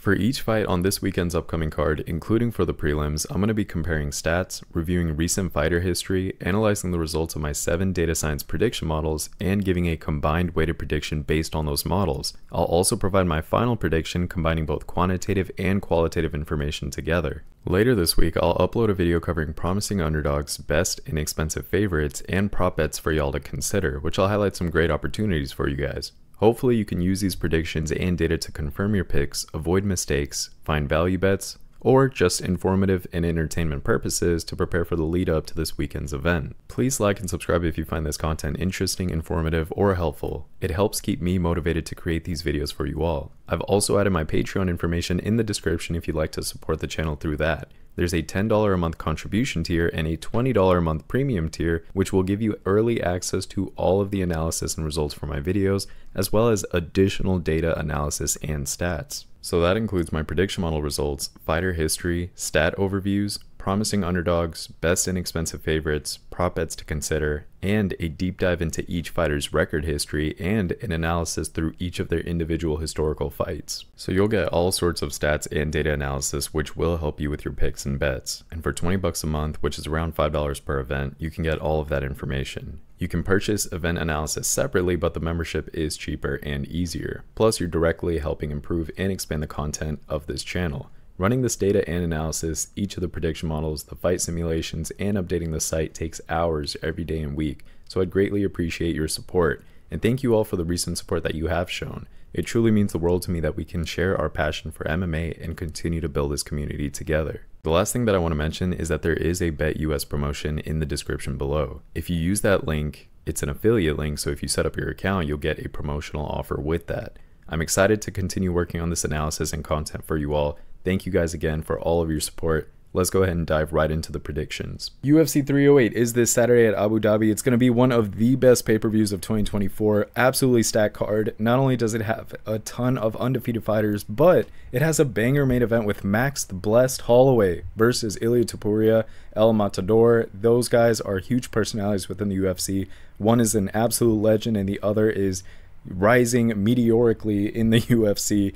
For each fight on this weekend's upcoming card, including for the prelims, I'm going to be comparing stats, reviewing recent fighter history, analyzing the results of my 7 data science prediction models, and giving a combined weighted prediction based on those models. I'll also provide my final prediction combining both quantitative and qualitative information together. Later this week, I'll upload a video covering promising underdogs, best inexpensive favorites, and prop bets for y'all to consider, which I'll highlight some great opportunities for you guys. Hopefully you can use these predictions and data to confirm your picks, avoid mistakes, find value bets, or just informative and entertainment purposes to prepare for the lead up to this weekend's event. Please like and subscribe if you find this content interesting, informative, or helpful. It helps keep me motivated to create these videos for you all. I've also added my Patreon information in the description if you'd like to support the channel through that. There's a $10 a month contribution tier and a $20 a month premium tier, which will give you early access to all of the analysis and results for my videos, as well as additional data analysis and stats. So that includes my prediction model results, fighter history, stat overviews, promising underdogs, best inexpensive favorites, prop bets to consider, and a deep dive into each fighter's record history and an analysis through each of their individual historical fights. So you'll get all sorts of stats and data analysis which will help you with your picks and bets. And for 20 bucks a month, which is around $5 per event, you can get all of that information. You can purchase event analysis separately, but the membership is cheaper and easier. Plus, you're directly helping improve and expand the content of this channel. Running this data and analysis, each of the prediction models, the fight simulations, and updating the site takes hours every day and week, so I'd greatly appreciate your support. And thank you all for the recent support that you have shown. It truly means the world to me that we can share our passion for MMA and continue to build this community together. The last thing that I want to mention is that there is a BetUS promotion in the description below. If you use that link, it's an affiliate link, so if you set up your account, you'll get a promotional offer with that. I'm excited to continue working on this analysis and content for you all. Thank you guys again for all of your support. Let's go ahead and dive right into the predictions. UFC 308 is this Saturday at Abu Dhabi. It's going to be one of the best pay-per-views of 2024. Absolutely stacked card. Not only does it have a ton of undefeated fighters, but it has a banger main event with Max the Blessed Holloway versus Ilia Topuria, El Matador. Those guys are huge personalities within the UFC. One is an absolute legend and the other is rising meteorically in the UFC.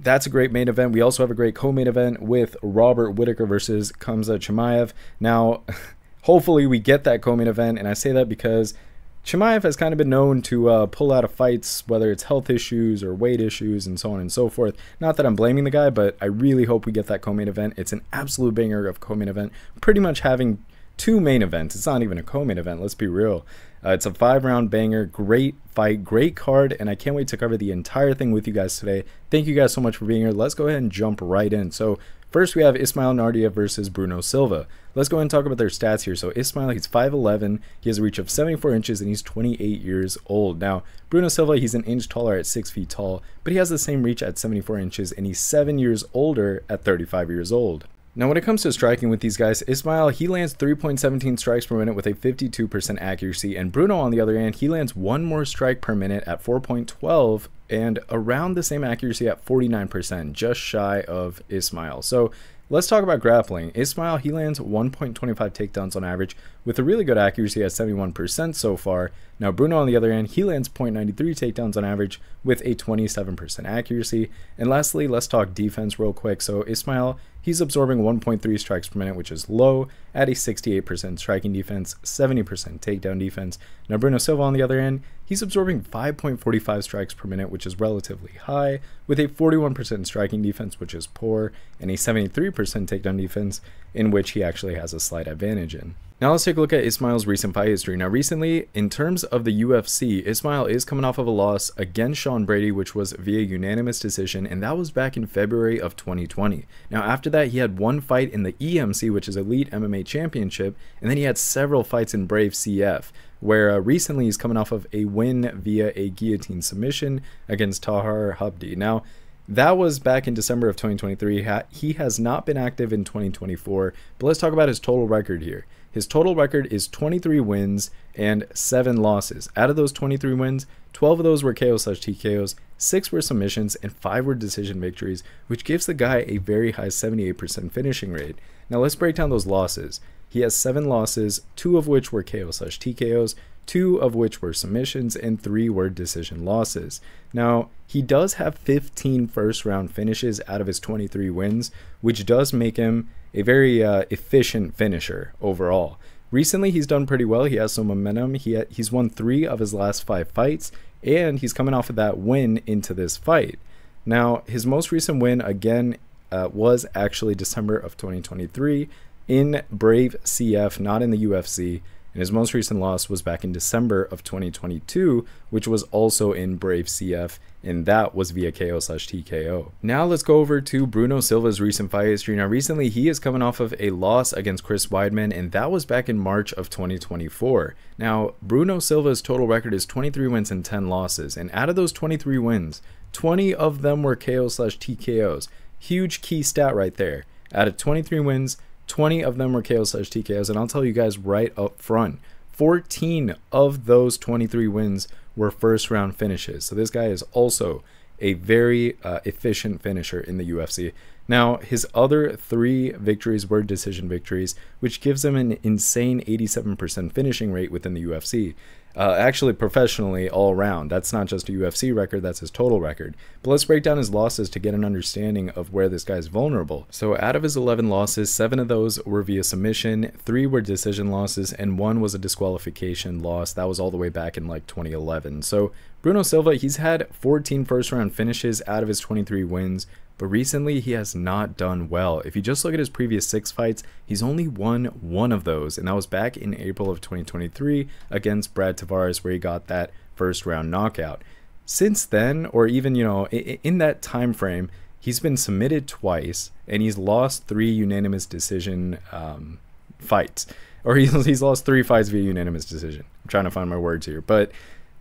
That's a great main event. We also have a great co-main event with Robert Whittaker versus Khamzat Chimaev. Now, hopefully we get that co-main event, and I say that because Chimaev has kind of been known to pull out of fights, whether it's health issues or weight issues and so on and so forth. Not that I'm blaming the guy, but I really hope we get that co-main event. It's an absolute banger of co-main event. Pretty much having 2 main events. It's not even a co-main event, let's be real. It's a 5-round banger, great fight, great card, and I can't wait to cover the entire thing with you guys today. Thank you guys so much for being here. Let's go ahead and jump right in. So first we have Ismail Naurdiev versus Bruno Silva. Let's go ahead and talk about their stats here. So Ismail, he's 5'11", he has a reach of 74 inches, and he's 28 years old. Now, Bruno Silva, he's an inch taller at 6 feet tall, but he has the same reach at 74 inches, and he's 7 years older at 35 years old. Now, when it comes to striking with these guys, Ismail, he lands 3.17 strikes per minute with a 52% accuracy, and Bruno, on the other hand, he lands 1 more strike per minute at 4.12 and around the same accuracy at 49%, just shy of Ismail. So let's talk about grappling. Ismail, he lands 1.25 takedowns on average with a really good accuracy at 71% so far. Now, Bruno, on the other hand, he lands 0.93 takedowns on average with a 27% accuracy. And lastly, let's talk defense real quick. So Ismail, he's absorbing 1.3 strikes per minute, which is low, at a 68% striking defense, 70% takedown defense. Now, Bruno Silva, on the other hand, he's absorbing 5.45 strikes per minute, which is relatively high, with a 41% striking defense, which is poor, and a 73% takedown defense, in which he actually has a slight advantage in. Now let's take a look at Ismail's recent fight history. Now recently, in terms of the UFC, Ismail is coming off of a loss against Sean Brady, which was via unanimous decision, and that was back in February of 2020. Now after that, he had 1 fight in the EMC, which is Elite MMA Championship, and then he had several fights in Brave CF, where recently he's coming off of a win via a guillotine submission against Tahar Habdi. Now, that was back in December of 2023. He has not been active in 2024, but let's talk about his total record here. His total record is 23 wins and 7 losses. Out of those 23 wins, 12 of those were KO/TKOs, 6 were submissions, and 5 were decision victories, which gives the guy a very high 78% finishing rate. Now let's break down those losses. He has 7 losses, 2 of which were KO/TKOs, 2 of which were submissions and 3 were decision losses. Now, he does have 15 first-round finishes out of his 23 wins, which does make him a very efficient finisher overall. Recently, he's done pretty well. He has some momentum. He's won 3 of his last 5 fights, and he's coming off of that win into this fight. Now, his most recent win, again, was actually December of 2023 in Brave CF, not in the UFC. And his most recent loss was back in December of 2022, which was also in Brave CF, and that was via KO/TKO. Now let's go over to Bruno Silva's recent fight history. Now recently he is coming off of a loss against Chris Weidman, and that was back in March of 2024. Now Bruno Silva's total record is 23 wins and 10 losses, and out of those 23 wins, 20 of them were KO/TKOs. Huge key stat right there. Out of 23 wins, 20 of them were KO/TKOs, and I'll tell you guys right up front, 14 of those 23 wins were first round finishes. So this guy is also a very efficient finisher in the UFC. Now, his other 3 victories were decision victories, which gives him an insane 87% finishing rate within the UFC. Actually, professionally, all around. That's not just a UFC record, that's his total record. But let's break down his losses to get an understanding of where this guy's vulnerable. So out of his 11 losses, 7 of those were via submission, 3 were decision losses, and 1 was a disqualification loss. That was all the way back in like 2011. So Bruno Silva, he's had 14 first-round finishes out of his 23 wins, but recently he has not done well. If you just look at his previous 6 fights, he's only won 1 of those, and that was back in April of 2023 against Brad Tavares, where he got that first round knockout. Since then, or even, you know, in that time frame, he's been submitted twice, and he's lost 3 unanimous decision fights, or he's lost 3 fights via unanimous decision. I'm trying to find my words here, but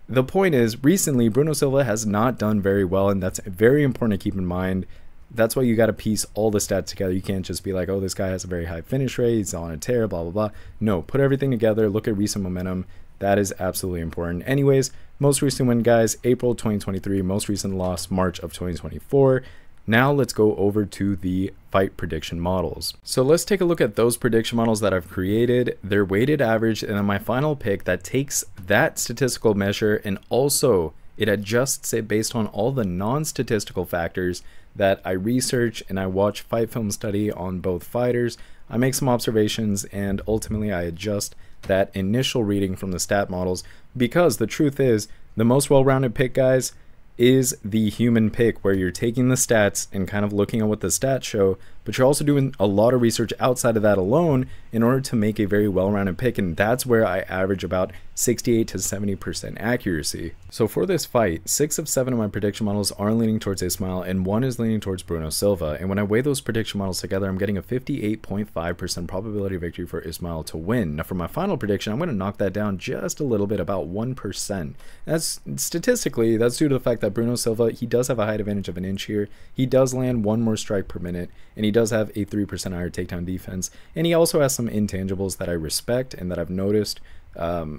the point is, recently Bruno Silva has not done very well, and that's very important to keep in mind. That's why you got to piece all the stats together. You can't just be like, oh, this guy has a very high finish rate, he's on a tear, blah, blah, blah. No, put everything together, look at recent momentum. That is absolutely important. Anyways, most recent win, guys, April 2023. Most recent loss, March of 2024. Now let's go over to the fight prediction models. So let's take a look at those prediction models that I've created, their weighted average, and then my final pick that takes that statistical measure and also it adjusts it based on all the non-statistical factors that I research, and I watch fight film study on both fighters. I make some observations, and ultimately I adjust that initial reading from the stat models, because the truth is, the most well-rounded pick, guys, is the human pick, where you're taking the stats and kind of looking at what the stats show, but you're also doing a lot of research outside of that alone in order to make a very well-rounded pick, and that's where I average about 68 to 70% accuracy. So for this fight, 6 of 7 of my prediction models are leaning towards Ismail, and 1 is leaning towards Bruno Silva, and when I weigh those prediction models together, I'm getting a 58.5% probability of victory for Ismail to win. Now for my final prediction, I'm going to knock that down just a little bit, about 1%. That's statistically, that's due to the fact that Bruno Silva, he does have a height advantage of an inch here. He does land 1 more strike per minute, and he does have a 3% higher takedown defense, and he also has some intangibles that I respect and that I've noticed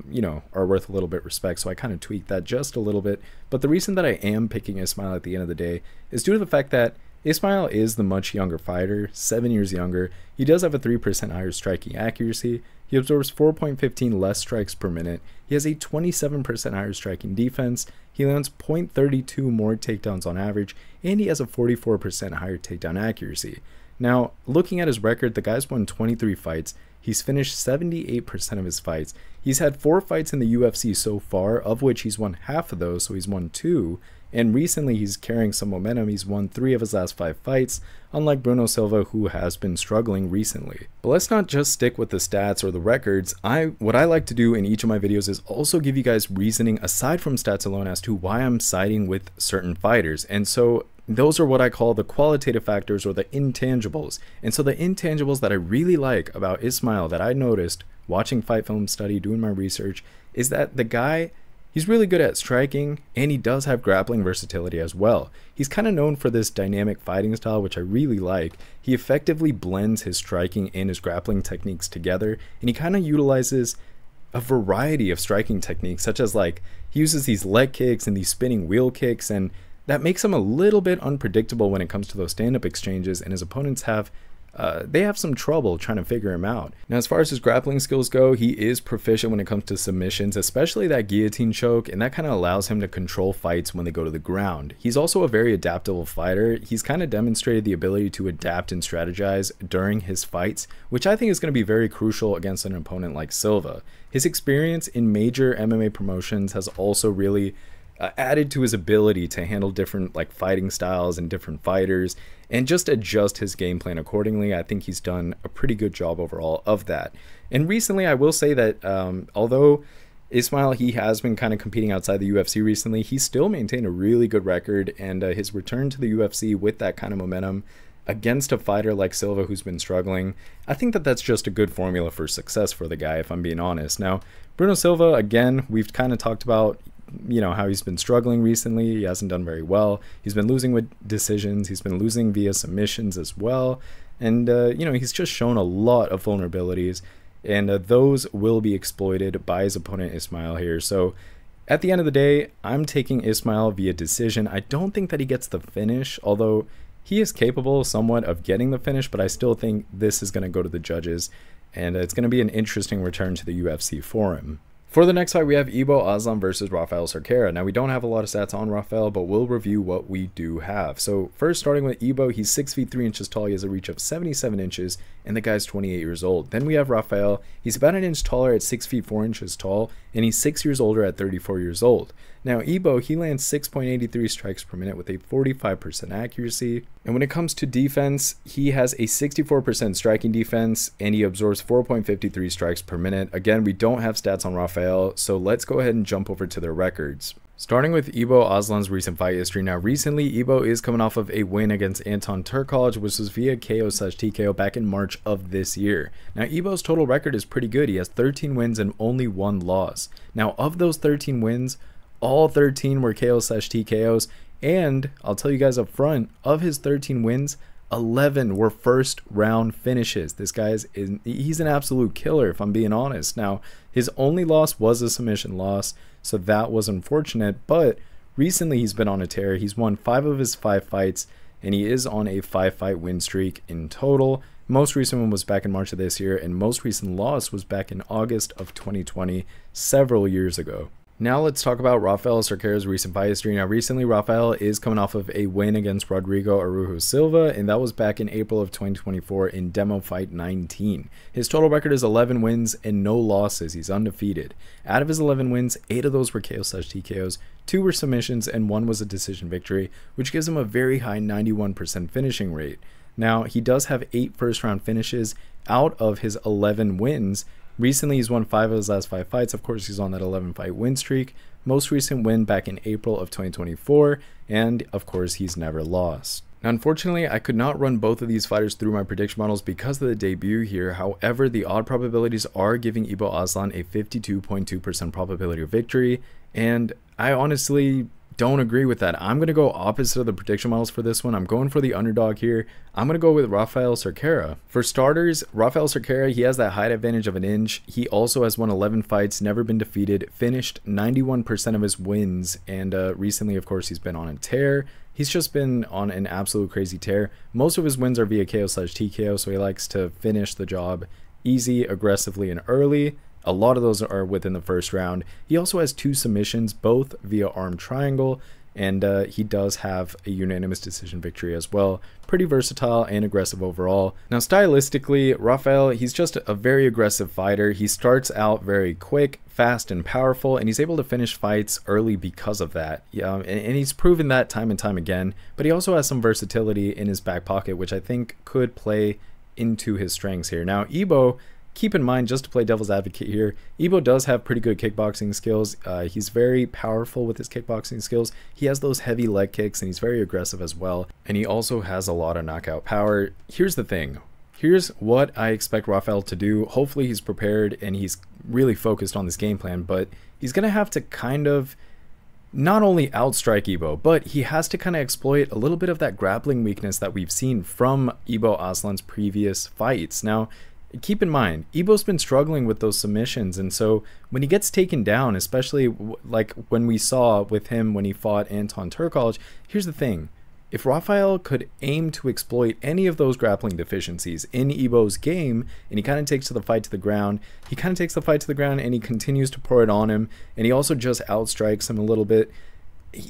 you know, are worth a little bit respect, so I kind of tweaked that just a little bit. But the reason that I am picking Ismail at the end of the day is due to the fact that Ismail is the much younger fighter, 7 years younger. He does have a 3% higher striking accuracy. He absorbs 4.15 less strikes per minute. He has a 27% higher striking defense. He lands 0.32 more takedowns on average, and he has a 44% higher takedown accuracy. Now, looking at his record, the guy's won 23 fights. He's finished 78% of his fights. He's had 4 fights in the UFC so far, of which he's won half of those, so he's won 2. And recently he's carrying some momentum. He's won 3 of his last 5 fights, unlike Bruno Silva, who has been struggling recently. But let's not just stick with the stats or the records. What I like to do in each of my videos is also give you guys reasoning aside from stats alone as to why I'm siding with certain fighters. And so those are what I call the qualitative factors, or the intangibles. And so the intangibles that I really like about Ismail, that I noticed watching fight film study, doing my research, is that the guy, he's really good at striking, and he does have grappling versatility as well. He's kind of known for this dynamic fighting style, which I really like. He effectively blends his striking and his grappling techniques together, and he kind of utilizes a variety of striking techniques, such as like he uses these leg kicks and these spinning wheel kicks, and that makes him a little bit unpredictable when it comes to those stand-up exchanges, and his opponents have they have some trouble trying to figure him out. Now, as far as his grappling skills go, he is proficient when it comes to submissions, especially that guillotine choke, and that kind of allows him to control fights when they go to the ground. He's also a very adaptable fighter. He's kind of demonstrated the ability to adapt and strategize during his fights, which I think is going to be very crucial against an opponent like Silva. His experience in major MMA promotions has also really added to his ability to handle different fighting styles and different fighters and just adjust his game plan accordingly. I think he's done a pretty good job overall of that. And recently, I will say that although Ismail, he has been kind of competing outside the UFC recently, he still maintained a really good record, and his return to the UFC with that kind of momentum against a fighter like Silva who's been struggling, I think that that's just a good formula for success for the guy, if I'm being honest. Now, Bruno Silva, again, we've kind of talked about how he's been struggling recently. He hasn't done very well. He's been losing with decisions. He's been losing via submissions as well. And, he's just shown a lot of vulnerabilities. And those will be exploited by his opponent, Ismail, here. So, at the end of the day, I'm taking Ismail via decision. I don't think that he gets the finish, although he is capable somewhat of getting the finish, but I still think this is going to go to the judges. And it's going to be an interesting return to the UFC for him. For the next fight, we have Aslan versus Rafael Cerqueira. Now, we don't have a lot of stats on Rafael, but we'll review what we do have. So, first, starting with he's 6 feet 3 inches tall. He has a reach of 77 inches, and the guy's 28 years old. Then we have Rafael. He's about an inch taller at 6 feet 4 inches tall, and he's 6 years older at 34 years old. Now, he lands 6.83 strikes per minute with a 45% accuracy. And when it comes to defense, he has a 64% striking defense, and he absorbs 4.53 strikes per minute. Again, we don't have stats on Rafael, so let's go ahead and jump over to their records. Starting with Aslan's recent fight history. Now, recently, is coming off of a win against Anton Turkalj, which was via KO/TKO back in March of this year. Now, Ibo's total record is pretty good. He has 13 wins and only 1 loss. Now, of those 13 wins, all 13 were KO/TKOs, and I'll tell you guys up front, of his 13 wins, 11 were first round finishes. This he's an absolute killer, if I'm being honest. Now, his only loss was a submission loss, so that was unfortunate, but recently he's been on a tear. He's won 5 of his 5 fights, and he is on a 5-fight win streak in total. Most recent one was back in March of this year, and most recent loss was back in August of 2020, several years ago. Now let's talk about Rafael Cerqueira's recent fight history. Now, recently, Rafael is coming off of a win against Rodrigo Araujo Silva, and that was back in April of 2024 in Demo Fight 19. His total record is 11 wins and no losses. He's undefeated. Out of his 11 wins, 8 of those were KO/TKOs, 2 were submissions, and 1 was a decision victory, which gives him a very high 91% finishing rate. Now, he does have 8 first-round finishes out of his 11 wins. Recently, he's won 5 of his last 5 fights. Of course, he's on that 11-fight win streak. Most recent win back in April of 2024. And, of course, he's never lost. Now, unfortunately, I could not run both of these fighters through my prediction models because of the debut here. However, the odd probabilities are giving Aslan a 52.2% probability of victory. And I honestly don't agree with that. I'm going to go opposite of the prediction models for this one. I'm going for the underdog here. I'm going to go with Rafael Cerqueira. For starters, Rafael Cerqueira, he has that height advantage of an inch. He also has won 11 fights, never been defeated, finished 91% of his wins, and recently, of course, he's been on a tear. He's just been on an absolute crazy tear. Most of his wins are via KO/TKO, so he likes to finish the job easy, aggressively, and early. A lot of those are within the first round. He also has 2 submissions, both via arm triangle, and he does have a unanimous decision victory as well. Pretty versatile and aggressive overall. Now, stylistically, Rafael, he's just a very aggressive fighter. He starts out very quick, fast, and powerful, and he's able to finish fights early because of that. And he's proven that time and time again, but he also has some versatility in his back pocket, which I think could play into his strengths here. Now, keep in mind, just to play devil's advocate here, does have pretty good kickboxing skills. He's very powerful with his kickboxing skills. He has those heavy leg kicks, and he's very aggressive as well. And he also has a lot of knockout power. Here's the thing. Here's what I expect Rafael to do. Hopefully he's prepared and he's really focused on this game plan, but he's going to have to kind of not only outstrike but he has to kind of exploit a little bit of that grappling weakness that we've seen from Aslan's previous fights. Now, keep in mind, Ibo's been struggling with those submissions, and so when he gets taken down, especially like when we saw with him when he fought Anton Turkalj, here's the thing. if Rafael could aim to exploit any of those grappling deficiencies in Ibo's game, and he kind of takes the fight to the ground, and he continues to pour it on him, and he also just outstrikes him a little bit,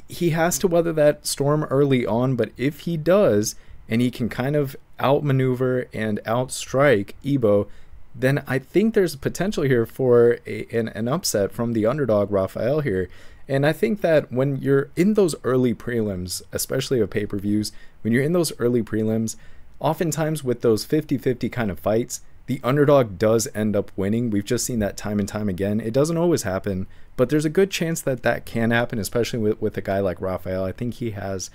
he has to weather that storm early on. But if he does, and he can kind of outmaneuver and outstrike Ibo, then I think there's potential here for an upset from the underdog Rafael here. And I think that when you're in those early prelims, especially of pay-per-views, when you're in those early prelims, oftentimes with those 50-50 kind of fights, the underdog does end up winning. We've just seen that time and time again. It doesn't always happen, but there's a good chance that that can happen, especially with a guy like Rafael. I think he has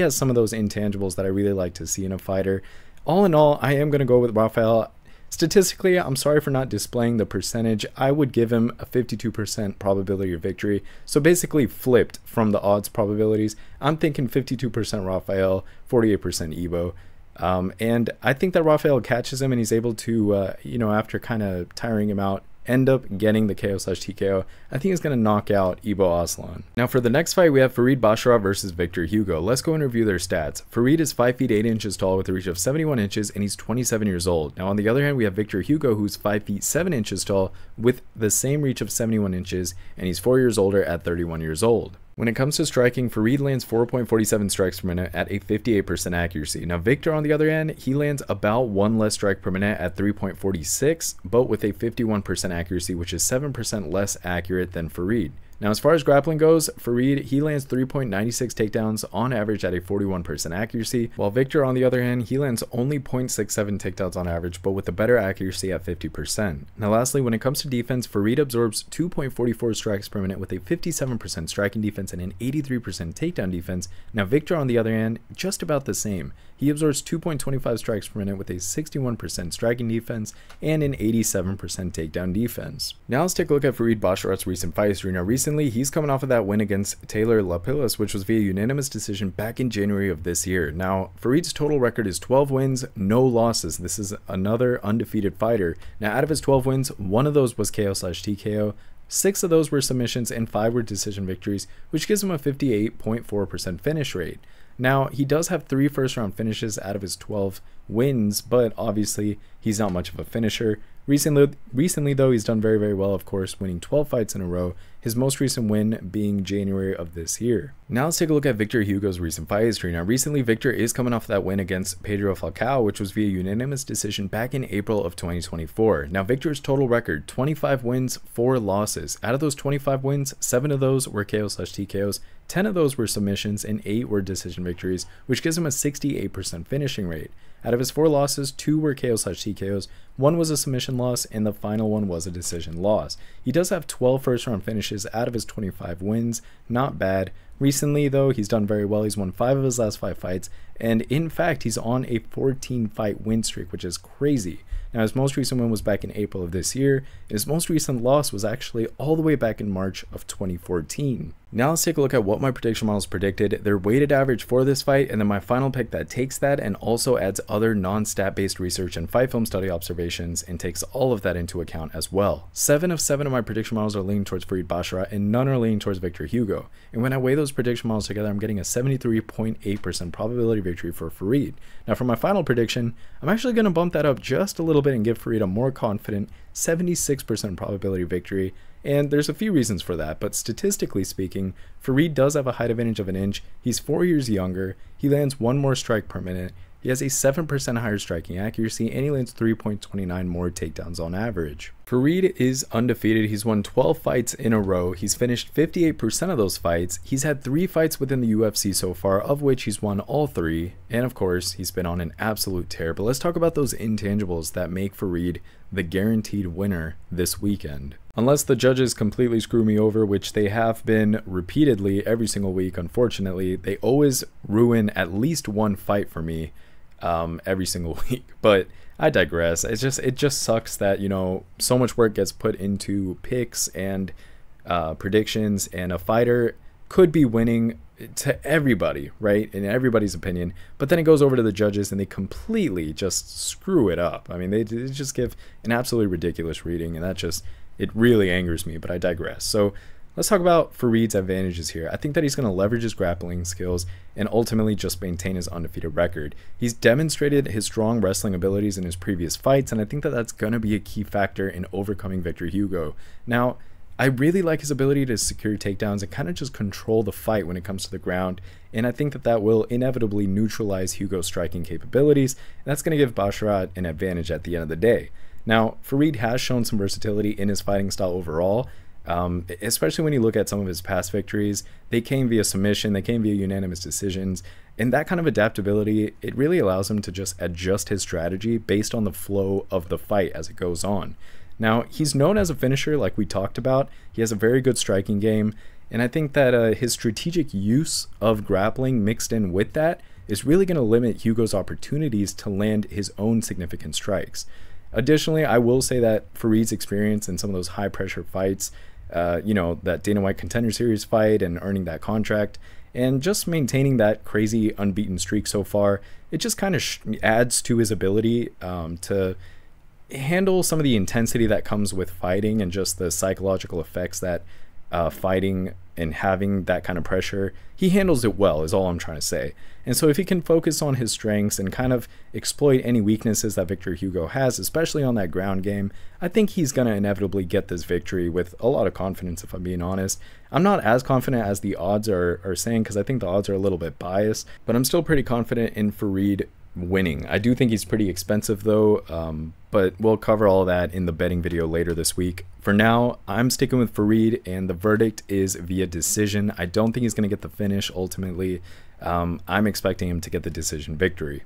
some of those intangibles that I really like to see in a fighter. All in all, I am going to go with Rafael. Statistically, I'm sorry for not displaying the percentage. I would give him a 52% probability of victory. So basically flipped from the odds probabilities. I'm thinking 52% Rafael, 48% Ibo. And I think that Rafael catches him and he's able to, after kind of tiring him out, end up getting the KO/TKO. I think he's going to knock out Ibo Aslan. Now for the next fight, we have Farid Basharat versus Victor Hugo. Let's go and review their stats. Farid is 5 feet 8 inches tall with a reach of 71 inches, and he's 27 years old. Now on the other hand, we have Victor Hugo, who's 5 feet 7 inches tall with the same reach of 71 inches, and he's 4 years older at 31 years old. When it comes to striking, Farid lands 4.47 strikes per minute at a 58% accuracy. Now Victor, on the other hand, he lands about 1 less strike per minute at 3.46, but with a 51% accuracy, which is 7% less accurate than Farid. Now, as far as grappling goes, Farid, he lands 3.96 takedowns on average at a 41% accuracy, while Victor, on the other hand, he lands only 0.67 takedowns on average, but with a better accuracy at 50%. Now, lastly, when it comes to defense, Farid absorbs 2.44 strikes per minute with a 57% striking defense and an 83% takedown defense. Now, Victor, on the other hand, just about the same. He absorbs 2.25 strikes per minute with a 61% striking defense and an 87% takedown defense. Now let's take a look at Farid Basharat's recent fight history. Now recently, he's coming off of that win against Taylor Lapilus, which was via unanimous decision back in January of this year. Now, Farid's total record is 12 wins, no losses. This is another undefeated fighter. Now, out of his 12 wins, 1 of those was KO/TKO. 6 of those were submissions and 5 were decision victories, which gives him a 58.4% finish rate. Now, he does have 3 first-round finishes out of his 12 wins, but obviously he's not much of a finisher. Recently though, he's done very, very well, of course, winning 12 fights in a row, his most recent win being January of this year. Now let's take a look at Victor Hugo's recent fight history. Now recently, Victor is coming off that win against Pedro Falcao, which was via unanimous decision back in April of 2024. Now Victor's total record, 25 wins, 4 losses. Out of those 25 wins, 7 of those were KO/TKOs, 10 of those were submissions, and 8 were decision victories, which gives him a 68% finishing rate. Out of his 4 losses, 2 were KO/TKOs, 1 was a submission loss, and the final one was a decision loss. He does have 12 first-round finishes out of his 25 wins, not bad. Recently, though, he's done very well. He's won 5 of his last 5 fights, and in fact, he's on a 14-fight win streak, which is crazy. Now, his most recent win was back in April of this year, and his most recent loss was actually all the way back in March of 2014. Now let's take a look at what my prediction models predicted, their weighted average for this fight, and then my final pick that takes that and also adds other non-stat based research and fight film study observations and takes all of that into account as well. 7 of my prediction models are leaning towards Farid Basharat and none are leaning towards Victor Hugo. And when I weigh those prediction models together, I'm getting a 73.8% probability victory for Farid. Now for my final prediction, I'm actually going to bump that up just a little bit and give Farid a more confident 76% probability victory. And there's a few reasons for that, but statistically speaking, Farid does have a height advantage of an inch. He's 4 years younger. He lands 1 more strike per minute. He has a 7% higher striking accuracy, and he lands 3.29 more takedowns on average. Farid is undefeated. He's won 12 fights in a row. He's finished 58% of those fights. He's had 3 fights within the UFC so far, of which he's won all 3. And of course, he's been on an absolute tear. But let's talk about those intangibles that make Farid the guaranteed winner this weekend. Unless the judges completely screw me over, which they have been repeatedly every single week, unfortunately, they always ruin at least 1 fight for me every single week. But I digress. It just sucks that, you know, so much work gets put into picks and predictions, and a fighter could be winning to everybody, right, in everybody's opinion, but then it goes over to the judges and they completely just screw it up. I mean, they just give an absolutely ridiculous reading, and it really angers me, but I digress. So let's talk about Farid's advantages here. I think that he's going to leverage his grappling skills and ultimately just maintain his undefeated record. He's demonstrated his strong wrestling abilities in his previous fights, and I think that that's going to be a key factor in overcoming Victor Hugo. Now, I really like his ability to secure takedowns and kind of just control the fight when it comes to the ground, and I think that that will inevitably neutralize Hugo's striking capabilities, and that's going to give Basharat an advantage at the end of the day. Now, Farid has shown some versatility in his fighting style overall, especially when you look at some of his past victories. They came via submission, they came via unanimous decisions, and that kind of adaptability, it really allows him to just adjust his strategy based on the flow of the fight as it goes on. Now, he's known as a finisher like we talked about. He has a very good striking game, and I think that his strategic use of grappling mixed in with that is really going to limit Hugo's opportunities to land his own significant strikes. Additionally, I will say that Farid's experience in some of those high pressure fights, that Dana White Contender Series fight and earning that contract, and just maintaining that crazy unbeaten streak so far, it just kind of adds to his ability to handle some of the intensity that comes with fighting and just the psychological effects that fighting and having that kind of pressure, he handles it well is all I'm trying to say. And so if he can focus on his strengths and kind of exploit any weaknesses that Victor Hugo has, especially on that ground game, I think he's going to inevitably get this victory with a lot of confidence, if I'm being honest. I'm not as confident as the odds are saying, because I think the odds are a little bit biased, but I'm still pretty confident in Farid winning. I do think he's pretty expensive though, but we'll cover all that in the betting video later this week. For now, I'm sticking with Farid, and the verdict is via decision. I don't think he's going to get the finish ultimately. I'm expecting him to get the decision victory.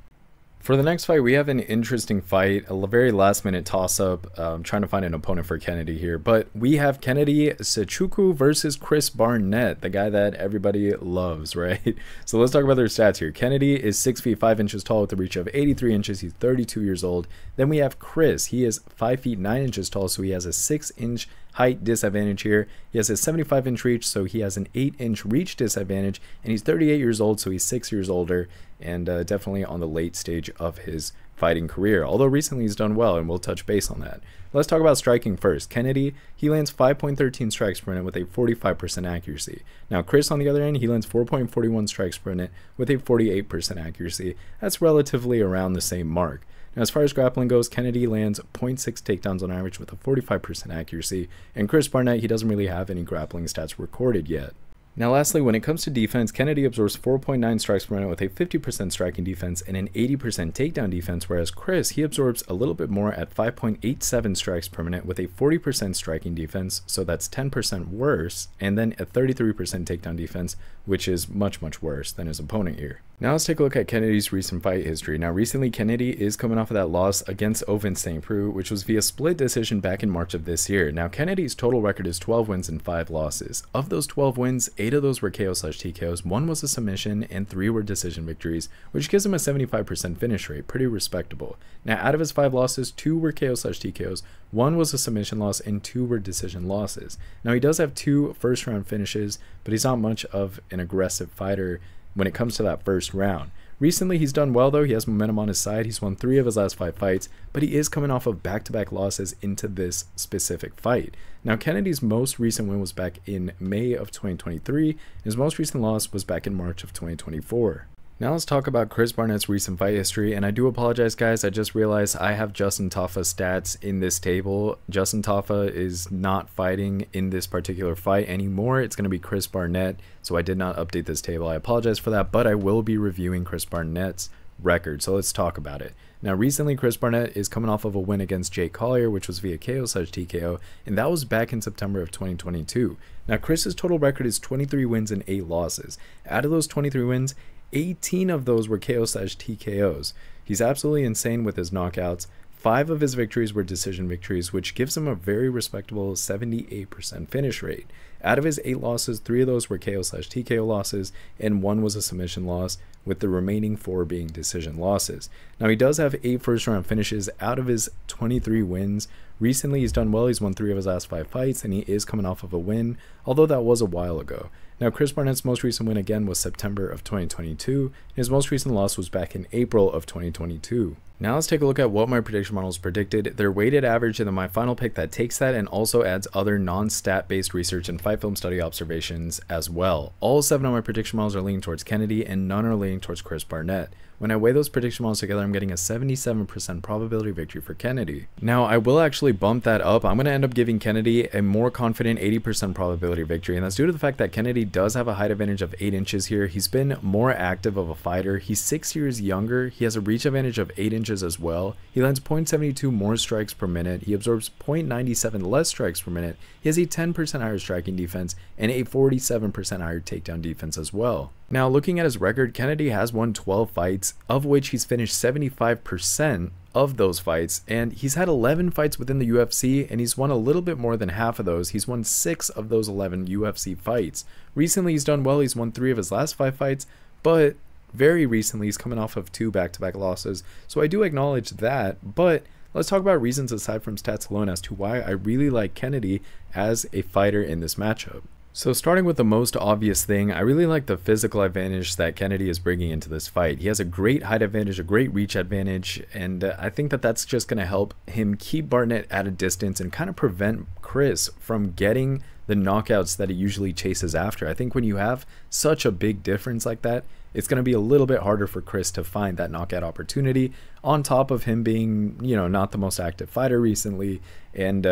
For the next fight, we have an interesting fight, a very last-minute toss-up. Trying to find an opponent for Kennedy here, but we have Kennedy Nzechukwu versus Chris Barnett, the guy that everybody loves, right? So let's talk about their stats here. Kennedy is 6 feet 5 inches tall with a reach of 83 inches. He's 32 years old. Then we have Chris. He is 5 feet 9 inches tall, so he has a 6-inch height disadvantage here. He has a 75-inch reach, so he has an 8-inch reach disadvantage, and he's 38 years old, so he's 6 years older, and definitely on the late stage of his fighting career, although recently he's done well, and we'll touch base on that. Let's talk about striking first. Kennedy, he lands 5.13 strikes per minute with a 45% accuracy. Now Chris, on the other end, he lands 4.41 strikes per minute with a 48% accuracy. That's relatively around the same mark. Now, as far as grappling goes, Kennedy lands 0.6 takedowns on average with a 45% accuracy, and Chris Barnett, he doesn't really have any grappling stats recorded yet. Now lastly, when it comes to defense, Kennedy absorbs 4.9 strikes per minute with a 50% striking defense and an 80% takedown defense, whereas Chris, he absorbs a little bit more at 5.87 strikes per minute with a 40% striking defense, so that's 10% worse, and then a 33% takedown defense, which is much, much worse than his opponent here. Now let's take a look at Kennedy's recent fight history. Now recently, Kennedy is coming off of that loss against Ovince St. Preux, which was via split decision back in March of this year. Now Kennedy's total record is 12 wins and 5 losses. Of those 12 wins, 8 of those were KO/TKOs, 1 was a submission, and 3 were decision victories, which gives him a 75% finish rate, pretty respectable. Now out of his 5 losses, 2 were KO/TKOs, 1 was a submission loss, and 2 were decision losses. Now he does have 2 first round finishes, but he's not much of an aggressive fighter when it comes to that first round. Recently he's done well though. He has momentum on his side. He's won 3 of his last 5 fights, but he is coming off of back-to-back losses into this specific fight. Now Kennedy's most recent win was back in May of 2023. His most recent loss was back in March of 2024. Now let's talk about Chris Barnett's recent fight history, and I do apologize guys, I just realized I have Justin Tafa's stats in this table. Justin Tafa is not fighting in this particular fight anymore. It's going to be Chris Barnett, so I did not update this table. I apologize for that, but I will be reviewing Chris Barnett's record, so let's talk about it. Now recently Chris Barnett is coming off of a win against Jake Collier, which was via KO/TKO, and that was back in September of 2022. Now Chris's total record is 23 wins and 8 losses. Out of those 23 wins, 18 of those were KO/TKOs. He's absolutely insane with his knockouts. 5 of his victories were decision victories, which gives him a very respectable 78% finish rate. Out of his 8 losses, 3 of those were KO/TKO losses, and 1 was a submission loss, with the remaining 4 being decision losses. Now he does have 8 first round finishes out of his 23 wins. Recently he's done well. He's won 3 of his last 5 fights, and he is coming off of a win, although that was a while ago. Now Chris Barnett's most recent win again was September of 2022. His most recent loss was back in April of 2022. Now let's take a look at what my prediction models predicted, their weighted average, and then my final pick that takes that and also adds other non-stat based research and fight film study observations as well. All 7 of my prediction models are leaning towards Kennedy and none are leaning towards Chris Barnett. When I weigh those prediction models together, I'm getting a 77% probability victory for Kennedy. Now, I will actually bump that up. I'm going to end up giving Kennedy a more confident 80% probability victory, and that's due to the fact that Kennedy does have a height advantage of 8 inches here. He's been more active of a fighter. He's 6 years younger. He has a reach advantage of 8 inches as well. He lands 0.72 more strikes per minute. He absorbs 0.97 less strikes per minute. He has a 10% higher striking defense and a 47% higher takedown defense as well. Now, looking at his record, Kennedy has won 12 fights, of which he's finished 75% of those fights, and he's had 11 fights within the UFC, and he's won a little bit more than half of those. He's won 6 of those 11 UFC fights. Recently, he's done well. He's won 3 of his last 5 fights, but very recently, he's coming off of 2 back-to-back losses, so I do acknowledge that, but let's talk about reasons aside from stats alone as to why I really like Kennedy as a fighter in this matchup. So starting with the most obvious thing, I really like the physical advantage that Kennedy is bringing into this fight. He has a great height advantage, a great reach advantage, and I think that that's just going to help him keep Barnett at a distance and kind of prevent Chris from getting the knockouts that he usually chases after. I think when you have such a big difference like that, it's going to be a little bit harder for Chris to find that knockout opportunity, on top of him being, you know, not the most active fighter recently, and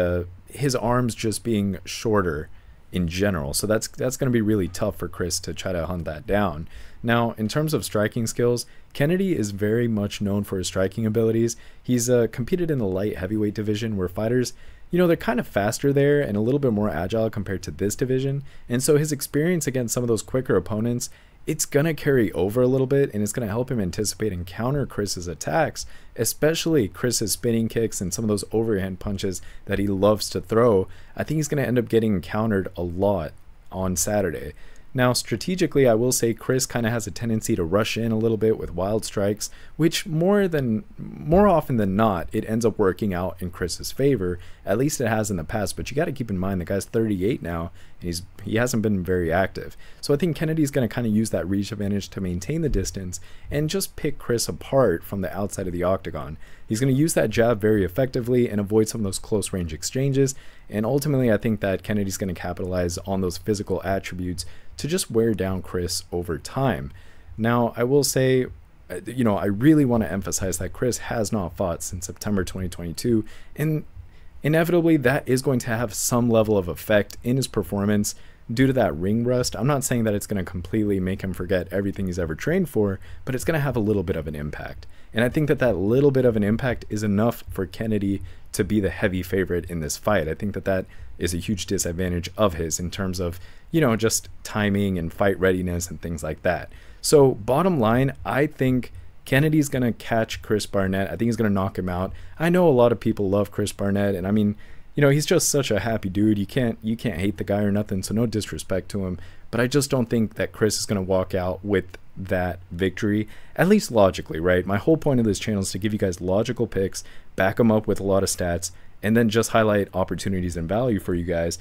his arms just being shorter in general. So that's going to be really tough for Chris to try to hunt that down. Now, in terms of striking skills, Kennedy is very much known for his striking abilities. He's competed in the light heavyweight division where fighters, you know, they're kind of faster there and a little bit more agile compared to this division. And so his experience against some of those quicker opponents, it's going to carry over a little bit, and it's going to help him anticipate and counter Chris's attacks, especially Chris's spinning kicks and some of those overhand punches that he loves to throw. I think he's going to end up getting countered a lot on Saturday. Now, strategically, I will say Chris kind of has a tendency to rush in a little bit with wild strikes, which more often than not, it ends up working out in Chris's favor. At least it has in the past, but you got to keep in mind the guy's 38 now, and he hasn't been very active. So I think Kennedy's going to kind of use that reach advantage to maintain the distance and just pick Chris apart from the outside of the octagon. He's going to use that jab very effectively and avoid some of those close range exchanges. And ultimately, I think that Kennedy's going to capitalize on those physical attributes to just wear down Chris over time. Now, I will say, you know, I really want to emphasize that Chris has not fought since September 2022, and inevitably that is going to have some level of effect in his performance due to that ring rust. I'm not saying that it's going to completely make him forget everything he's ever trained for, but it's going to have a little bit of an impact. And I think that that little bit of an impact is enough for Kennedy to be the heavy favorite in this fight. I think that that is a huge disadvantage of his in terms of, you know, just timing and fight readiness and things like that. So bottom line, I think Kennedy's going to catch Chris Barnett. I think he's going to knock him out. I know a lot of people love Chris Barnett, and I mean, you know, he's just such a happy dude. You can't hate the guy or nothing, so no disrespect to him. But I just don't think that Chris is going to walk out with that victory, at least logically, right? My whole point of this channel is to give you guys logical picks, back them up with a lot of stats, and then just highlight opportunities and value for you guys.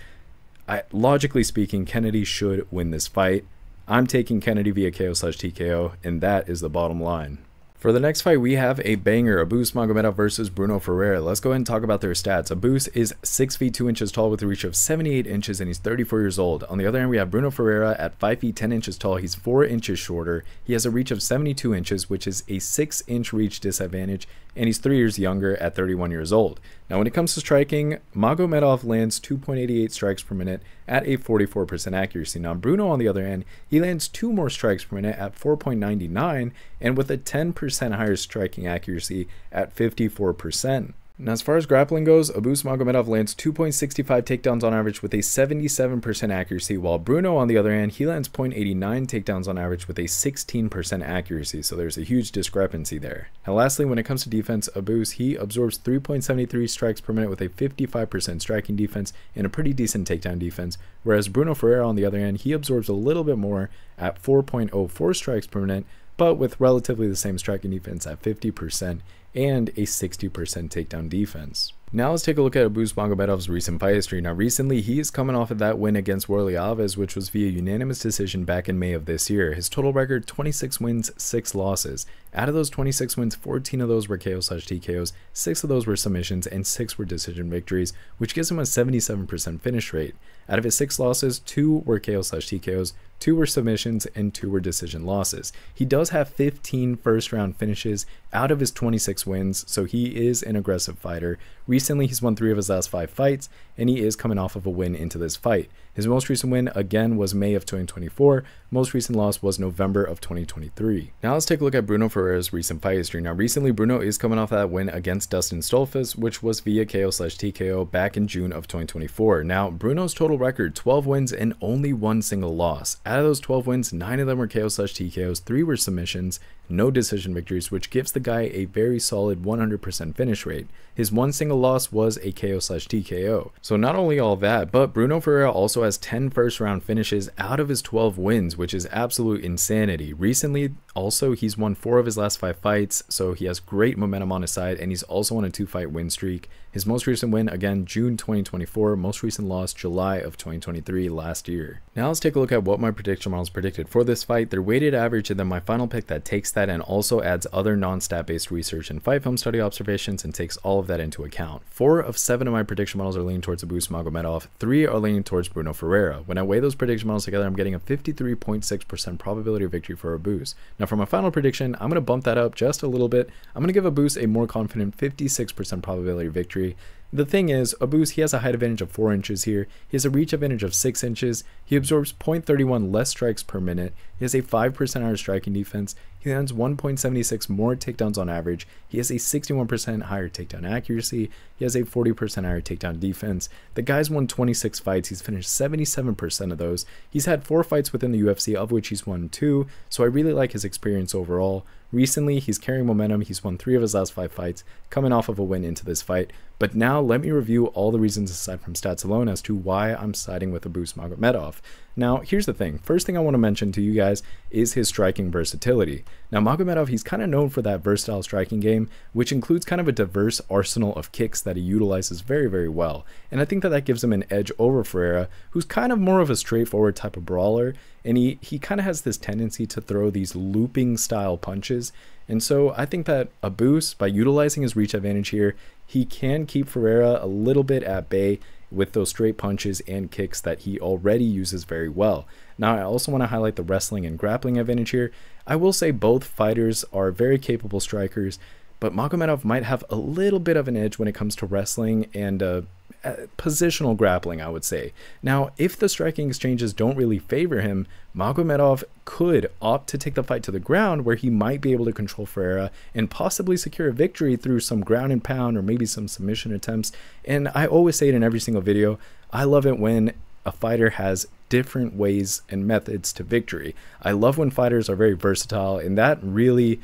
Logically speaking, Kennedy should win this fight. I'm taking Kennedy via KO/TKO, and that is the bottom line. For the next fight, we have a banger, Abus Magomedov versus Bruno Ferreira. Let's go ahead and talk about their stats. Abus is 6 feet 2 inches tall with a reach of 78 inches, and he's 34 years old. On the other hand, we have Bruno Ferreira at 5 feet 10 inches tall. He's 4 inches shorter. He has a reach of 72 inches, which is a 6-inch reach disadvantage, and he's 3 years younger at 31 years old. Now, when it comes to striking, Magomedov lands 2.88 strikes per minute at a 44% accuracy. Now, Bruno, on the other hand, he lands 2 more strikes per minute at 4.99 and with a 10% higher striking accuracy at 54%. Now, as far as grappling goes, Abus Magomedov lands 2.65 takedowns on average with a 77% accuracy, while Bruno, on the other hand, he lands 0.89 takedowns on average with a 16% accuracy, so there's a huge discrepancy there. Now, lastly, when it comes to defense, Abus, he absorbs 3.73 strikes per minute with a 55% striking defense and a pretty decent takedown defense, whereas Bruno Ferreira, on the other hand, he absorbs a little bit more at 4.04 strikes per minute, but with relatively the same striking defense at 50% and a 60% takedown defense. Now let's take a look at Abus Magomedov's recent fight history. Now recently he is coming off of that win against Orolbai, which was via unanimous decision back in May of this year. His total record, 26 wins, 6 losses. Out of those 26 wins, 14 of those were KO/TKOs, 6 of those were submissions, and 6 were decision victories, which gives him a 77% finish rate. Out of his 6 losses, 2 were KO/TKOs, 2 were submissions, and 2 were decision losses. He does have 15 first-round finishes out of his 26 wins, so he is an aggressive fighter. Recently, he's won 3 of his last 5 fights, and he is coming off of a win into this fight. His most recent win, again, was May of 2024. Most recent loss was November of 2023. Now let's take a look at Bruno Ferreira's recent fight history. Now recently, Bruno is coming off that win against Dustin Stoltzfus, which was via KO/TKO back in June of 2024. Now, Bruno's total record, 12 wins and only 1 single loss. Out of those 12 wins, 9 of them were KO/TKOs, 3 were submissions, no decision victories, which gives the guy a very solid 100% finish rate. His 1 single loss was a KO/TKO. So not only all that, but Bruno Ferreira also has 10 first-round finishes out of his 12 wins, which is absolute insanity. Recently, also, he's won 4 of his last 5 fights, so he has great momentum on his side, and he's also on a 2-fight win streak. His most recent win, again, June 2024, most recent loss, July of 2023, last year. Now let's take a look at what my prediction models predicted for this fight, their weighted average, and then my final pick that takes that and also adds other non-stat based research and fight film study observations and takes all of that into account. 4 of 7 of my prediction models are leaning towards Abus Magomedov, 3 are leaning towards Bruno Ferreira. When I weigh those prediction models together, I'm getting a 53.6% probability of victory for Abus. Now for my final prediction, I'm going to bump that up just a little bit. I'm going to give Abus a more confident 56% probability of victory. The thing is, Abus, he has a height advantage of 4 inches here. He has a reach advantage of 6 inches. He absorbs 0.31 less strikes per minute. He has a 5% higher striking defense. He lands 1.76 more takedowns on average. He has a 61% higher takedown accuracy. He has a 40% higher takedown defense. The guy's won 26 fights. He's finished 77% of those. He's had 4 fights within the UFC, of which he's won 2. So I really like his experience overall. Recently, he's carrying momentum. He's won 3 of his last 5 fights, coming off of a win into this fight. But now let me review all the reasons aside from stats alone as to why I'm siding with Abus Magomedov. Now, here's the thing. First thing I want to mention to you guys is his striking versatility. Now, Magomedov, he's kind of known for that versatile striking game, which includes kind of a diverse arsenal of kicks that he utilizes very, very well. And I think that gives him an edge over Ferreira, who's kind of more of a straightforward type of brawler. And he kind of has this tendency to throw these looping style punches. And so I think that Abus, by utilizing his reach advantage here, he can keep Ferreira a little bit at bay with those straight punches and kicks that he already uses very well. Now, I also want to highlight the wrestling and grappling advantage here. I will say both fighters are very capable strikers, but Magomedov might have a little bit of an edge when it comes to wrestling and positional grappling, I would say. Now, if the striking exchanges don't really favor him, Magomedov could opt to take the fight to the ground, where he might be able to control Ferreira and possibly secure a victory through some ground and pound or maybe some submission attempts. And I always say it in every single video, I love it when a fighter has different ways and methods to victory. I love when fighters are very versatile, and that really,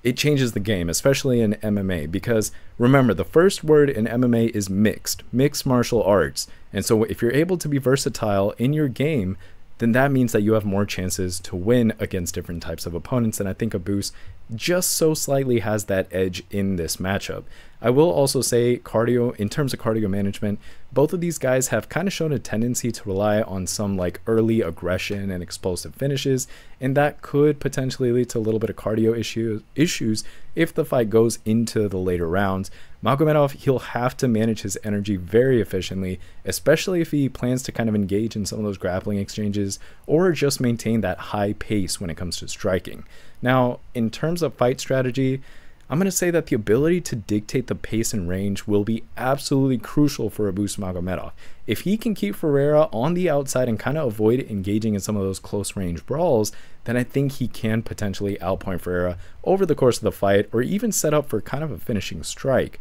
it changes the game, especially in MMA, because remember, the first word in MMA is mixed martial arts. And so if you're able to be versatile in your game, then that means that you have more chances to win against different types of opponents. And I think Abus just so slightly has that edge in this matchup. I will also say cardio, in terms of cardio management, both of these guys have kind of shown a tendency to rely on some like early aggression and explosive finishes, and that could potentially lead to a little bit of cardio issues if the fight goes into the later rounds. Magomedov, he'll have to manage his energy very efficiently, especially if he plans to kind of engage in some of those grappling exchanges or just maintain that high pace when it comes to striking. Now, in terms of fight strategy, I'm going to say that the ability to dictate the pace and range will be absolutely crucial for Abus Magomedov. If he can keep Ferreira on the outside and kind of avoid engaging in some of those close range brawls, then I think he can potentially outpoint Ferreira over the course of the fight, or even set up for kind of a finishing strike.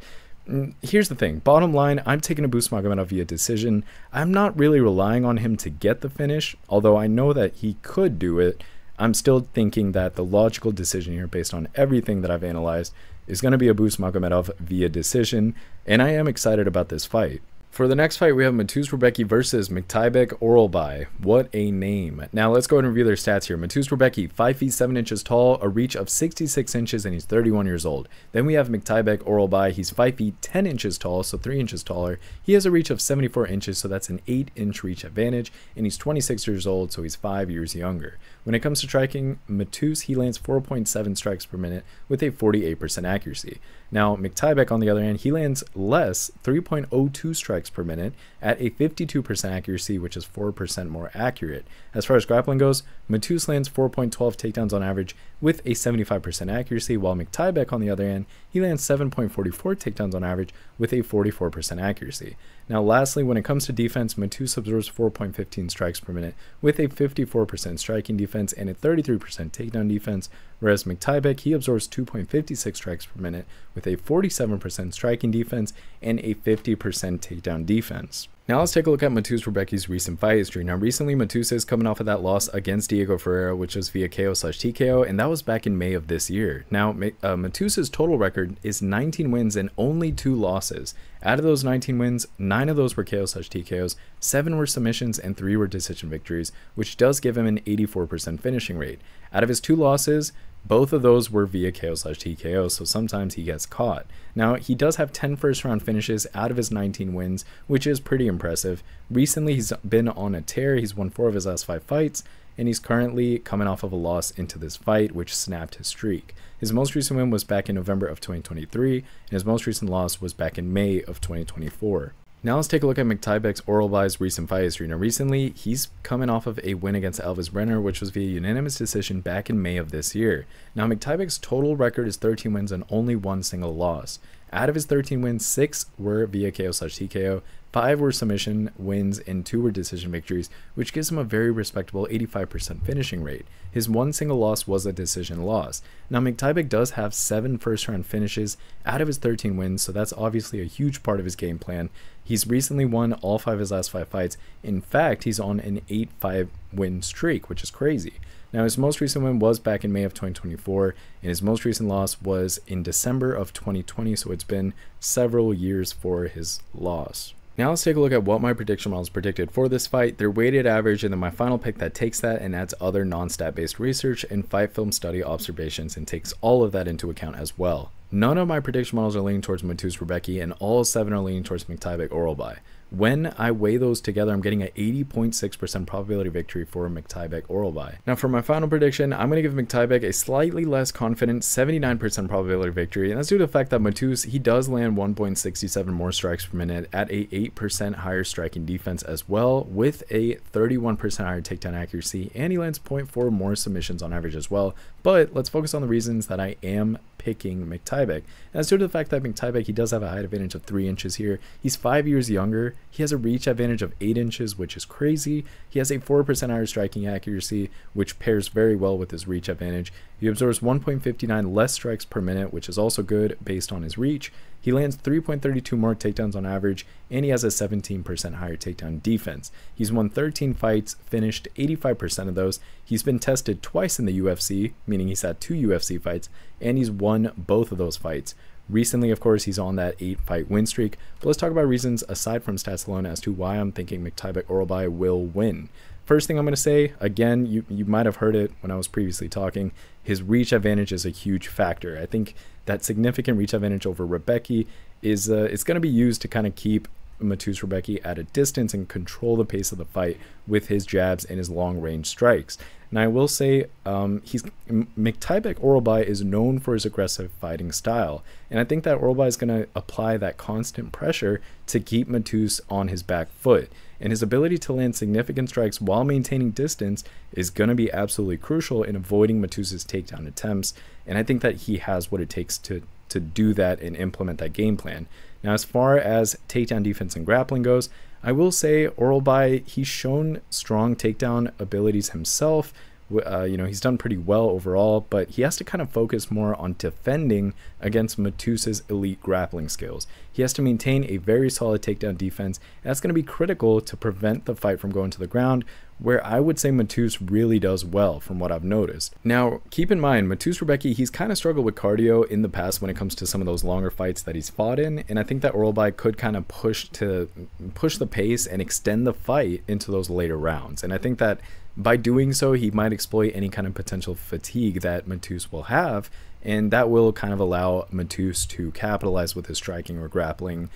Here's the thing, bottom line, I'm taking Abus Magomedov via decision. I'm not really relying on him to get the finish, although I know that he could do it. I'm still thinking that the logical decision here, based on everything that I've analyzed, is going to be Abus Magomedov via decision, and I am excited about this fight. For the next fight, we have Mateusz Rebecki versus Myktybek Orolbai. What a name. Now, let's go ahead and review their stats here. Mateusz Rebecki, 5 feet 7 inches tall, a reach of 66 inches, and he's 31 years old. Then we have Myktybek Orolbai. He's 5 feet 10 inches tall, so 3 inches taller. He has a reach of 74 inches, so that's an 8-inch reach advantage, and he's 26 years old, so he's 5 years younger. When it comes to striking, Mateusz, he lands 4.7 strikes per minute with a 48% accuracy. Now, Myktybek, on the other hand, he lands less, 3.02 strikes per minute at a 52% accuracy, which is 4% more accurate. As far as grappling goes, Mateusz lands 4.12 takedowns on average with a 75% accuracy, while Myktybek, on the other hand, he lands 7.44 takedowns on average with a 44% accuracy. Now, lastly, when it comes to defense, Mateusz absorbs 4.15 strikes per minute with a 54% striking defense and a 33% takedown defense, whereas Myktybek, he absorbs 2.56 strikes per minute with a 47% striking defense and a 50% takedown defense. Now let's take a look at Mateusz Rebecki's recent fight history. Now recently Mateusz is coming off of that loss against Diego Ferreira, which was via KO/TKO, and that was back in May of this year. Now Mateusz's total record is 19 wins and only 2 losses. Out of those 19 wins, 9 of those were KO/TKOs, 7 were submissions, and 3 were decision victories, which does give him an 84% finishing rate. Out of his 2 losses, both of those were via KO/TKO, so sometimes he gets caught. Now, he does have 10 first-round finishes out of his 19 wins, which is pretty impressive. Recently, he's been on a tear. He's won 4 of his last 5 fights, and he's currently coming off of a loss into this fight, which snapped his streak. His most recent win was back in November of 2023, and his most recent loss was back in May of 2024. Now let's take a look at Myktybek Orolbai's recent fight history. Now recently, he's coming off of a win against Elvis Brenner, which was via unanimous decision back in May of this year. Now Myktybek's total record is 13 wins and only 1 single loss. Out of his 13 wins, 6 were via KO/TKO, 5 were submission wins, and 2 were decision victories, which gives him a very respectable 85% finishing rate. His 1 single loss was a decision loss. Now Myktybek does have 7 first-round finishes out of his 13 wins, so that's obviously a huge part of his game plan. He's recently won all 5 of his last 5 fights. In fact, he's on an 8-5 win streak, which is crazy. Now, his most recent win was back in May of 2024, and his most recent loss was in December of 2020, so it's been several years for his loss. Now let's take a look at what my prediction models predicted for this fight, their weighted average, and then my final pick that takes that and adds other non-stat based research and fight film study observations and takes all of that into account as well. None of my prediction models are leaning towards Mateusz Rebecki, and all 7 are leaning towards Myktybek Orolbai. When I weigh those together, I'm getting an 80.6% probability victory for Myktybek Orolbai. Now for my final prediction, I'm going to give Myktybek a slightly less confident 79% probability victory, and that's due to the fact that Mateusz, he does land 1.67 more strikes per minute at a 8% higher striking defense as well, with a 31% higher takedown accuracy, and he lands 0.4 more submissions on average as well. But let's focus on the reasons that I am picking Myktybek. And that's due to the fact that Myktybek, he does have a height advantage of 3 inches here. He's 5 years younger. He has a reach advantage of 8 inches, which is crazy. He has a 4% higher striking accuracy, which pairs very well with his reach advantage. He absorbs 1.59 less strikes per minute, which is also good based on his reach. He lands 3.32 more takedowns on average, and he has a 17% higher takedown defense. He's won 13 fights, finished 85% of those. He's been tested twice in the UFC, meaning he's had 2 UFC fights, and he's won both of those fights. Recently, of course, he's on that 8-fight win streak, but let's talk about reasons aside from stats alone as to why I'm thinking Myktybek Orolbai will win. First thing I'm going to say, again, you might have heard it when I was previously talking, his reach advantage is a huge factor. I think that significant reach advantage over Rebecki is it's going to be used to kind of keep Mateusz Rebecki at a distance and control the pace of the fight with his jabs and his long-range strikes. Now, I will say Myktybek Orolbai is known for his aggressive fighting style, and I think that Orolbai is going to apply that constant pressure to keep Mateusz on his back foot. And his ability to land significant strikes while maintaining distance is going to be absolutely crucial in avoiding Mateusz's takedown attempts, and I think that he has what it takes to do that and implement that game plan. Now, as far as takedown defense and grappling goes, I will say Orolbai, he's shown strong takedown abilities himself. He's done pretty well overall, but he has to kind of focus more on defending against Mateusz's elite grappling skills. He has to maintain a very solid takedown defense, and that's going to be critical to prevent the fight from going to the ground, where I would say Mateusz really does well from what I've noticed. Now, keep in mind, Mateusz Rebecki, he's kind of struggled with cardio in the past when it comes to some of those longer fights that he's fought in, and I think that Orolbai could kind of push the pace and extend the fight into those later rounds. And I think that by doing so, he might exploit any kind of potential fatigue that Mateusz will have, and that will kind of allow Mateusz to capitalize with his striking or grappling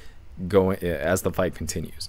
going as the fight continues,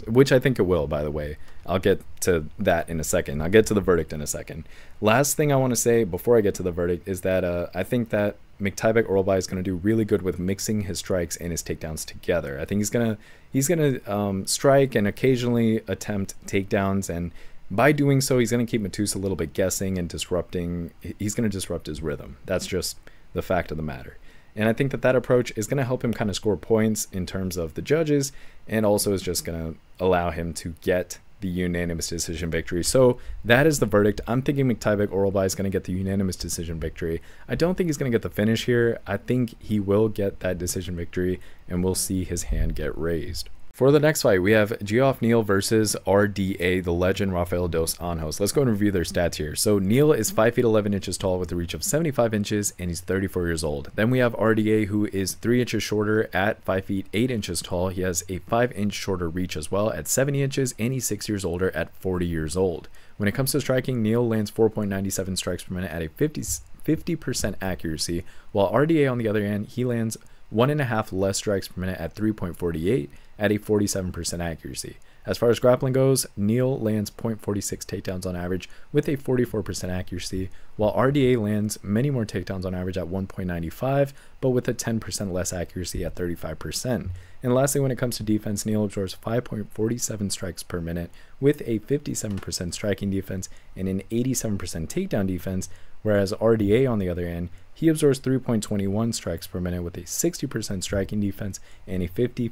which I think it will, by the way. I'll get to that in a second. I'll get to the verdict in a second. Last thing I want to say before I get to the verdict is that I think that Myktybek Orolbai is going to do really good with mixing his strikes and his takedowns together. I think he's gonna strike and occasionally attempt takedowns, and by doing so, he's going to keep Mateusz a little bit guessing and disrupting. He's going to disrupt his rhythm. That's just the fact of the matter. And I think that that approach is going to help him kind of score points in terms of the judges, and also is just going to allow him to get the unanimous decision victory. So that is the verdict. I'm thinking Myktybek Orolbai is going to get the unanimous decision victory. I don't think he's going to get the finish here. I think he will get that decision victory, and we'll see his hand get raised. For the next fight, we have Geoff Neal versus RDA, the legend Rafael dos Anjos. Let's go and review their stats here. So Neal is 5 feet 11 inches tall with a reach of 75 inches, and he's 34 years old. Then we have RDA, who is 3 inches shorter at 5 feet 8 inches tall. He has a 5-inch shorter reach as well at 70 inches, and he's 6 years older at 40 years old. When it comes to striking, Neal lands 4.97 strikes per minute at a 50% accuracy, while RDA, on the other hand, he lands 1.5 less strikes per minute at 3.48 at a 47% accuracy. As far as grappling goes, Neal lands 0.46 takedowns on average with a 44% accuracy, while RDA lands many more takedowns on average at 1.95, but with a 10% less accuracy at 35%. And lastly, when it comes to defense, Neal absorbs 5.47 strikes per minute with a 57% striking defense and an 87% takedown defense, whereas RDA, on the other hand, he absorbs 3.21 strikes per minute with a 60% striking defense and a 55%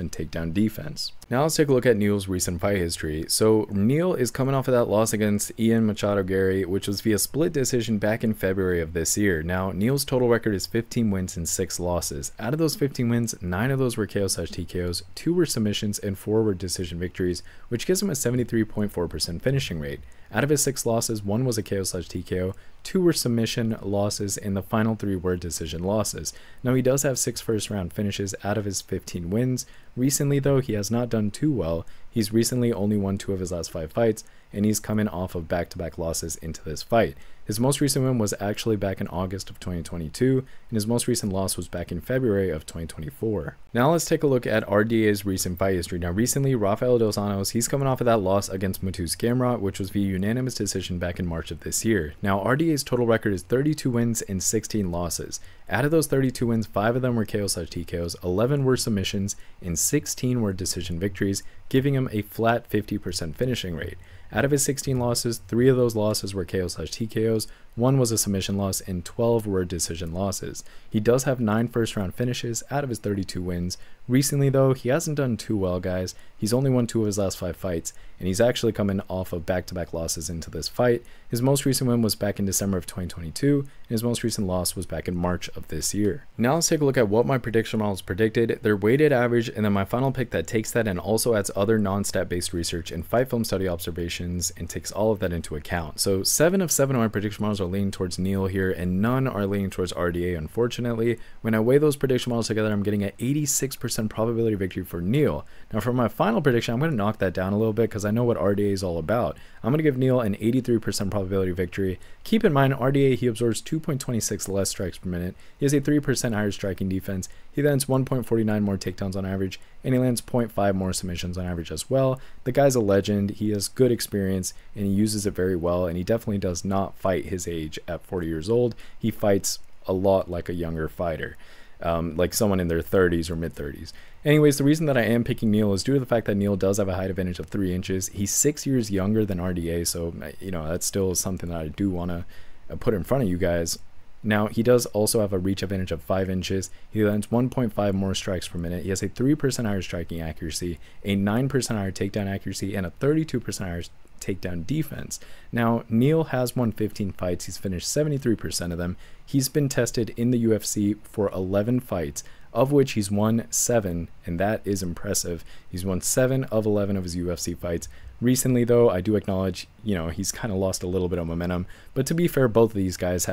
takedown defense. Now let's take a look at Neal's recent fight history. So Neal is coming off of that loss against Ian Machado Gary, which was via split decision back in February of this year. Now Neal's total record is 15 wins and 6 losses. Out of those 15 wins, 9 of those were KO/TKOs, 2 were submissions, and 4 were decision victories, which gives him a 73.4% finishing rate. Out of his 6 losses, 1 was a KO/TKO, 2 were submission losses, and the final 3 were decision losses. Now he does have 6 first-round finishes out of his 15 wins. Recently, though, he has not done too well. He's recently only won 2 of his last 5 fights, and he's coming off of back-to-back losses into this fight. His most recent win was actually back in August of 2022, and his most recent loss was back in February of 2024. Now let's take a look at RDA's recent fight history. Now recently, Rafael dos Anjos, he's coming off of that loss against Mateusz Gamrot, which was via unanimous decision back in March of this year. Now RDA's total record is 32 wins and 16 losses. Out of those 32 wins, 5 of them were KO/TKOs, 11 were submissions, and 16 were decision victories, giving him a flat 50% finishing rate. Out of his 16 losses, 3 of those losses were KO/TKOs, 1 was a submission loss, and 12 were decision losses. He does have 9 first-round finishes out of his 32 wins. Recently, though, he hasn't done too well, guys. He's only won 2 of his last 5 fights, and he's actually coming off of back-to-back losses into this fight. His most recent win was back in December of 2022, and his most recent loss was back in March of this year. Now let's take a look at what my prediction models predicted, their weighted average, and then my final pick that takes that and also adds other non-stat based research and fight film study observations and takes all of that into account. So 7 of 7 of my prediction models are leaning towards Neal here, and none are leaning towards RDA, unfortunately. When I weigh those prediction models together, I'm getting an 86% probability victory for Neal. Now for my final prediction, I'm going to knock that down a little bit because I know what RDA is all about. I'm going to give Neal an 83% probability victory. Keep in mind, RDA, he absorbs 2.26 less strikes per minute. He has a 3% higher striking defense. He lands 1.49 more takedowns on average, and he lands 0.5 more submissions on average as well. The guy's a legend. He has good experience, and he uses it very well, and he definitely does not fight his age at 40 years old. He fights a lot like a younger fighter, like someone in their 30s or mid-30s. Anyways, the reason that I am picking Neal is due to the fact that Neal does have a height advantage of 3 inches. He's 6 years younger than RDA, so, you know, that's still something that I do want to put in front of you guys. Now, he does also have a reach advantage of 5 inches. He lands 1.5 more strikes per minute. He has a 3% higher striking accuracy, a 9% higher takedown accuracy, and a 32% higher takedown defense. Now, Neal has won 15 fights. He's finished 73% of them. He's been tested in the UFC for 11 fights. of which he's won 7, and that is impressive. He's won 7 of 11 of his UFC fights. Recently, though, I do acknowledge, he's kind of lost a little bit of momentum, but to be fair, both of these guys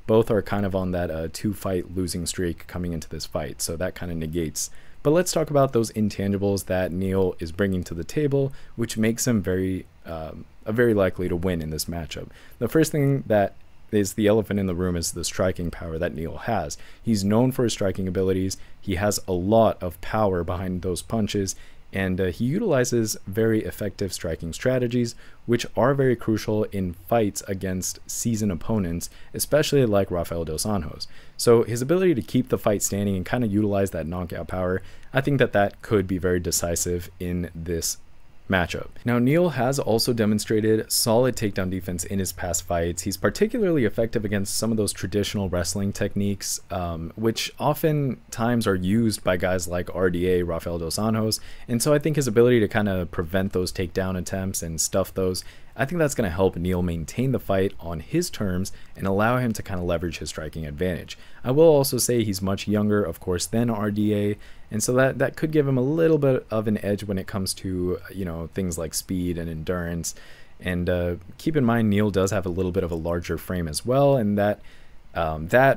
both are kind of on that 2-fight losing streak coming into this fight, so that kind of negates. But let's talk about those intangibles that Neal is bringing to the table, which makes him very likely to win in this matchup. The first thing that is the elephant in the room is the striking power that Neal has. He's known for his striking abilities. He has a lot of power behind those punches, and he utilizes very effective striking strategies, which are very crucial in fights against seasoned opponents, especially like Rafael dos Anjos. So his ability to keep the fight standing and kind of utilize that knockout power, I think that could be very decisive in this matchup. Now, Neal has also demonstrated solid takedown defense in his past fights. He's particularly effective against some of those traditional wrestling techniques, which oftentimes are used by guys like RDA, Rafael dos Anjos, and so I think his ability to kind of prevent those takedown attempts and stuff those, I think that's going to help Neal maintain the fight on his terms and allow him to kind of leverage his striking advantage. I will also say he's much younger, of course, than RDA, and so that could give him a little bit of an edge when it comes to, things like speed and endurance. And keep in mind, Neal does have a little bit of a larger frame as well, and that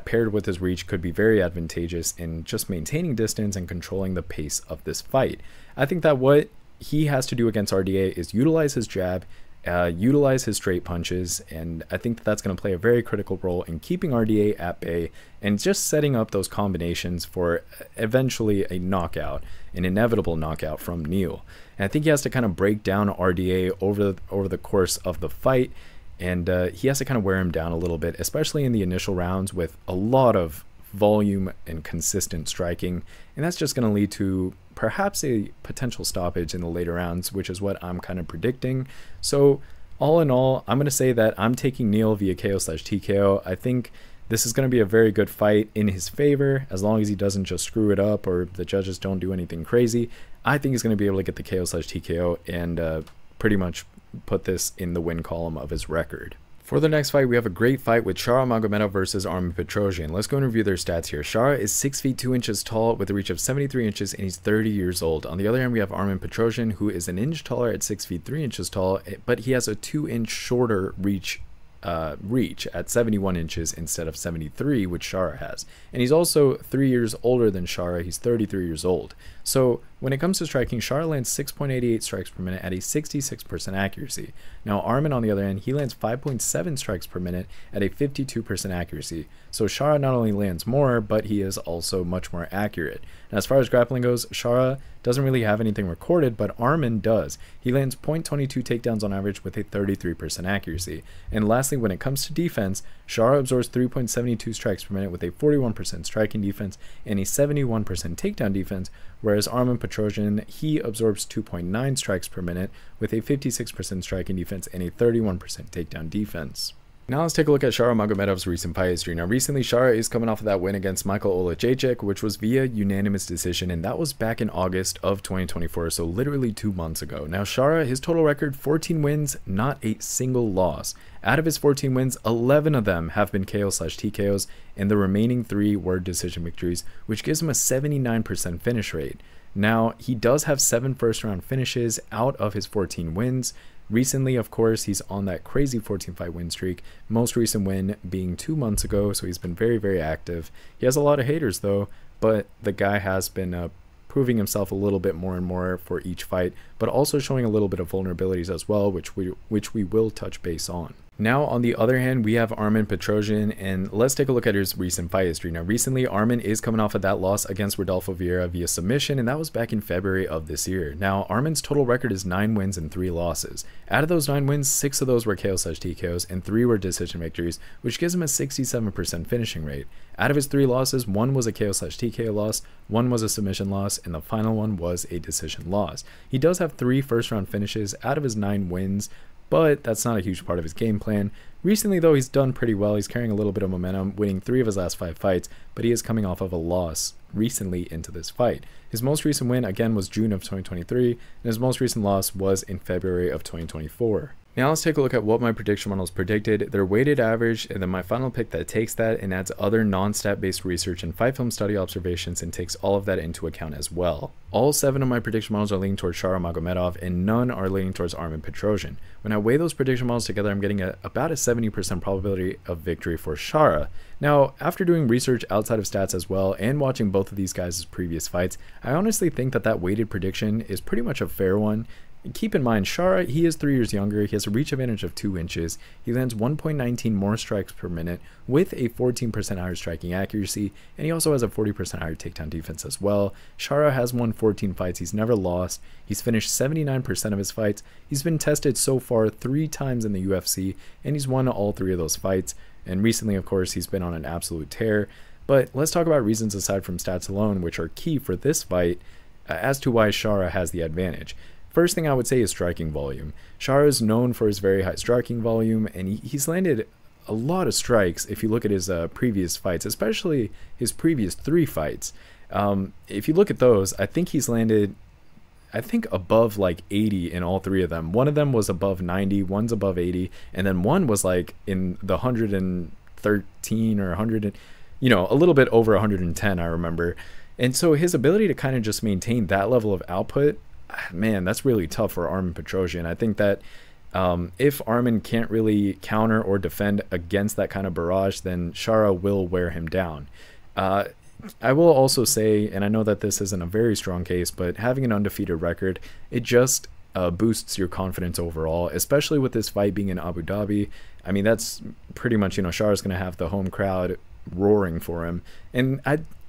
paired with his reach could be very advantageous in just maintaining distance and controlling the pace of this fight. I think that what he has to do against RDA is utilize his jab, utilize his straight punches, and I think that's going to play a very critical role in keeping RDA at bay and just setting up those combinations for eventually a knockout, an inevitable knockout from Neal. And I think he has to kind of break down RDA over the course of the fight, and he has to kind of wear him down a little bit, especially in the initial rounds with a lot of volume and consistent striking, and that's just going to lead to perhaps a potential stoppage in the later rounds, which is what I'm kind of predicting. So all in all, I'm going to say that I'm taking Neal via KO/TKO. I think this is going to be a very good fight in his favor, as long as he doesn't just screw it up or the judges don't do anything crazy. I think he's going to be able to get the KO/TKO and pretty much put this in the win column of his record. For the next fight, we have a great fight with Shara Magomedov versus Armen Petrosyan. Let's go and review their stats here. Shara is 6 feet 2 inches tall with a reach of 73 inches, and he's 30 years old. On the other hand, we have Armen Petrosyan, who is an inch taller at 6 feet 3 inches tall, but he has a 2-inch shorter reach at 71 inches instead of 73, which Shara has. And he's also 3 years older than Shara. He's 33 years old. So when it comes to striking, Shara lands 6.88 strikes per minute at a 66% accuracy. Now Armen, on the other hand, he lands 5.7 strikes per minute at a 52% accuracy. So Shara not only lands more, but he is also much more accurate. Now, as far as grappling goes, Shara doesn't really have anything recorded, but Armen does. He lands 0.22 takedowns on average with a 33% accuracy. And lastly, when it comes to defense, Shara absorbs 3.72 strikes per minute with a 41% striking defense and a 71% takedown defense, whereas Armen Petrosyan, he absorbs 2.9 strikes per minute with a 56% striking defense and a 31% takedown defense. Now let's take a look at Shara Magomedov's recent fight history. Now recently, Shara is coming off of that win against Michael Olajejczyk, which was via unanimous decision, and that was back in August of 2024, so literally 2 months ago. Now Shara, his total record, 14 wins, not a single loss. Out of his 14 wins, 11 of them have been KO/TKOs, and the remaining 3 were decision victories, which gives him a 79% finish rate. Now, he does have 7 first-round finishes out of his 14 wins. Recently, of course, he's on that crazy 14-fight win streak, most recent win being 2 months ago, so he's been very, very active. He has a lot of haters, though, but the guy has been proving himself a little bit more and more for each fight, but also showing a little bit of vulnerabilities as well, which we will touch base on. Now, on the other hand, we have Armen Petrosyan, and let's take a look at his recent fight history. Now, recently, Armen is coming off of that loss against Rodolfo Vieira via submission, and that was back in February of this year. Now, Armen's total record is 9 wins and 3 losses. Out of those 9 wins, 6 of those were KO/TKOs, and 3 were decision victories, which gives him a 67% finishing rate. Out of his 3 losses, 1 was a KO/TKO loss, 1 was a submission loss, and the final one was a decision loss. He does have 3 first-round finishes out of his 9 wins, but that's not a huge part of his game plan. Recently, though, he's done pretty well. He's carrying a little bit of momentum, winning 3 of his last 5 fights, but he is coming off of a loss recently into this fight. His most recent win, again, was June of 2023, and his most recent loss was in February of 2024. Now let's take a look at what my prediction models predicted, their weighted average, and then my final pick that takes that and adds other non-stat based research and fight film study observations and takes all of that into account as well. All 7 of my prediction models are leaning towards Shara Magomedov and none are leaning towards Armen Petrosyan. When I weigh those prediction models together, I'm getting about a 70% probability of victory for Shara. Now, after doing research outside of stats as well and watching both of these guys' previous fights, I honestly think that that weighted prediction is pretty much a fair one. Keep in mind, Shara, he is 3 years younger, he has a reach advantage of 2 inches, he lands 1.19 more strikes per minute with a 14% higher striking accuracy, and he also has a 40% higher takedown defense as well. Shara has won 14 fights, he's never lost, he's finished 79% of his fights, he's been tested so far 3 times in the UFC, and he's won all 3 of those fights, and recently, of course, he's been on an absolute tear. But let's talk about reasons aside from stats alone, which are key for this fight, as to why Shara has the advantage. First thing I would say is striking volume. Shara is known for his very high striking volume, and he's landed a lot of strikes if you look at his previous fights, especially his previous 3 fights. If you look at those, I think he's landed, above like 80 in all 3 of them. One of them was above 90, one's above 80, and then one was like in the 113 or 100, a little bit over 110, I remember. And so his ability to kind of just maintain that level of output, man, that's really tough for Armen Petrosyan. I think that if Armen can't really counter or defend against that kind of barrage, then Shara will wear him down. I will also say, and I know that this isn't a very strong case, but having an undefeated record, it just boosts your confidence overall, especially with this fight being in Abu Dhabi. I mean, that's pretty much, Shara's going to have the home crowd roaring for him. And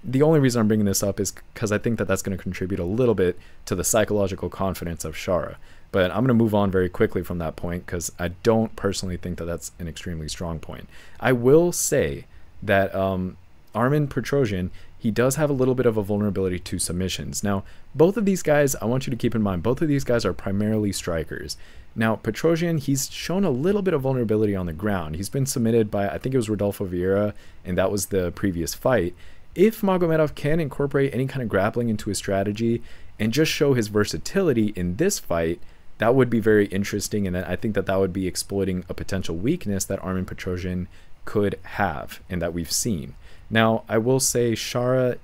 the only reason I'm bringing this up is because I think that that's going to contribute a little bit to the psychological confidence of Shara. But I'm going to move on very quickly from that point because I don't personally think that that's an extremely strong point. I will say that Armen Petrosyan, he does have a little bit of a vulnerability to submissions. Now, both of these guys, I want you to keep in mind, both of these guys are primarily strikers. Now, Petrosyan, he's shown a little bit of vulnerability on the ground. He's been submitted by, I think it was Rodolfo Vieira, and that was the previous fight. If Magomedov can incorporate any kind of grappling into his strategy and just show his versatility in this fight, that would be very interesting, and I think that that would be exploiting a potential weakness that Armen Petrosyan could have and that we've seen. Now, I will say Shara,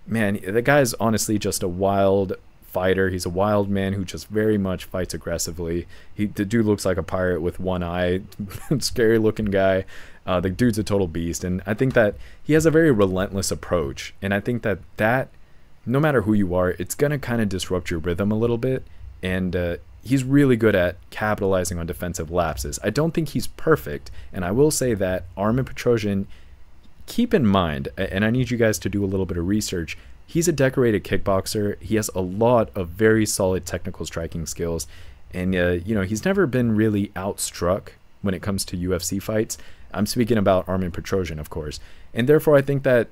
man, the guy is honestly just a wild fighter. He's a wild man who just very much fights aggressively. The dude looks like a pirate with one eye, scary looking guy. The dude's a total beast, and I think that he has a very relentless approach, and I think that no matter who you are, it's going to kind of disrupt your rhythm a little bit, and he's really good at capitalizing on defensive lapses. I don't think he's perfect, and I will say that Armen Petrosyan, keep in mind, and I need you guys to do a little bit of research, he's a decorated kickboxer. He has a lot of very solid technical striking skills, and he's never been really outstruck when it comes to UFC fights. I'm speaking about Armen Petrosyan, of course. And therefore, I think that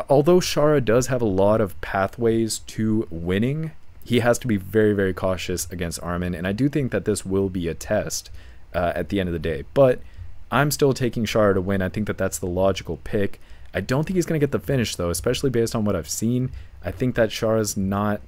although Shara does have a lot of pathways to winning, he has to be very, very cautious against Armen. And I do think that this will be a test at the end of the day. But I'm still taking Shara to win. I think that that's the logical pick. I don't think he's going to get the finish, though, especially based on what I've seen. I think that Shara's not...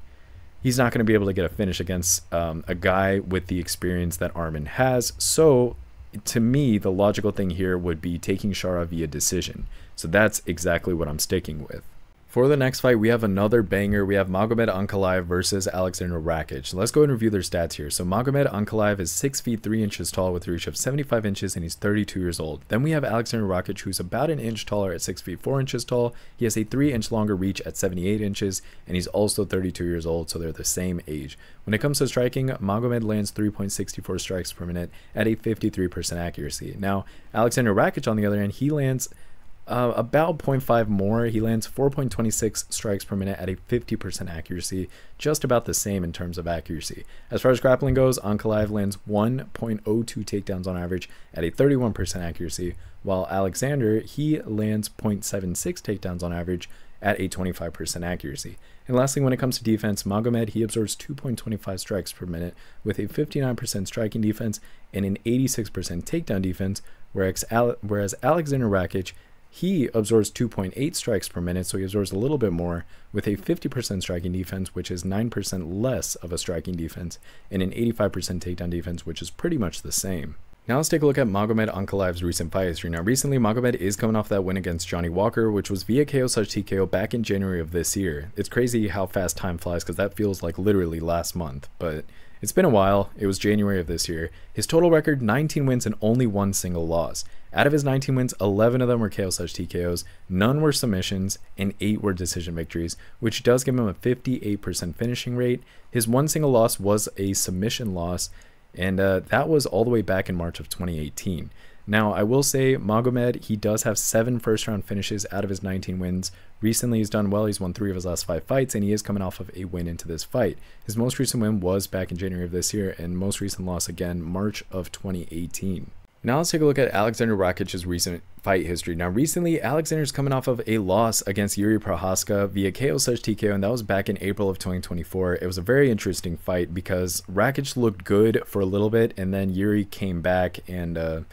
He's not going to be able to get a finish against a guy with the experience that Armen has. So... to me, the logical thing here would be taking Shara via decision. So that's exactly what I'm sticking with. For the next fight, we have another banger. We have Magomed Ankalaev versus Aleksandar Rakic. Let's go and review their stats here. So Magomed Ankalaev is 6 feet 3 inches tall with a reach of 75 inches, and he's 32 years old. Then we have Aleksandar Rakic, who's about an inch taller at 6 feet 4 inches tall. He has a 3-inch longer reach at 78 inches, and he's also 32 years old, so they're the same age. When it comes to striking, Magomed lands 3.64 strikes per minute at a 53% accuracy. Now, Aleksandar Rakic, on the other hand, he lands about 0.5 more. He lands 4.26 strikes per minute at a 50% accuracy, just about the same in terms of accuracy. As far as grappling goes, Ankalaev lands 1.02 takedowns on average at a 31% accuracy, while Aleksandar, he lands 0.76 takedowns on average at a 25% accuracy. And lastly, when it comes to defense, Magomed, he absorbs 2.25 strikes per minute with a 59% striking defense and an 86% takedown defense, whereas Aleksandar Rakic, he absorbs 2.8 strikes per minute, so he absorbs a little bit more, with a 50% striking defense, which is 9% less of a striking defense, and an 85% takedown defense, which is pretty much the same. Now let's take a look at Magomed Ankalaev's recent fight history. Now recently, Magomed is coming off that win against Johnny Walker, which was via KO/TKO back in January of this year. It's crazy how fast time flies, because that feels like literally last month, but it's been a while. It was January of this year. His total record, 19 wins and only one single loss. Out of his 19 wins, 11 of them were KO/TKOs, none were submissions, and 8 were decision victories, which does give him a 58% finishing rate. His one single loss was a submission loss, and that was all the way back in March of 2018. Now, I will say, Magomed, he does have 7 first-round finishes out of his 19 wins. Recently, he's done well. He's won 3 of his last 5 fights, and he is coming off of a win into this fight. His most recent win was back in January of this year, and most recent loss, again, March of 2018. Now let's take a look at Aleksandar Rakic's recent fight history. Now recently, Aleksandar's coming off of a loss against Yuri Prochazka via KO/TKO, and that was back in April of 2024. It was a very interesting fight because Rakic looked good for a little bit, and then Yuri came back, and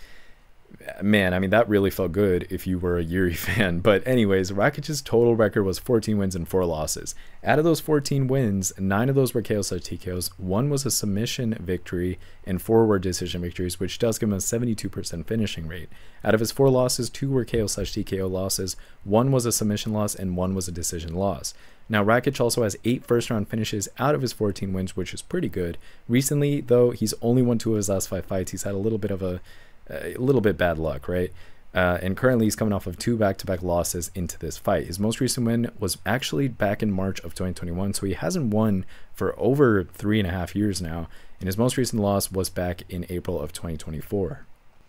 man, I mean, that really felt good if you were a Yuri fan. But anyways, Rakic's total record was 14 wins and 4 losses. Out of those 14 wins, 9 of those were KO/TKOs, 1 was a submission victory, and 4 were decision victories, which does give him a 72% finishing rate. Out of his 4 losses, 2 were KO/TKO losses, 1 was a submission loss, and 1 was a decision loss. Now, Rakic also has 8 first-round finishes out of his 14 wins, which is pretty good. Recently, though, he's only won 2 of his last 5 fights. He's had a little bit bad luck, right? And currently he's coming off of 2 back-to-back losses into this fight. His most recent win was actually back in March of 2021, so he hasn't won for over 3.5 years now, and his most recent loss was back in April of 2024.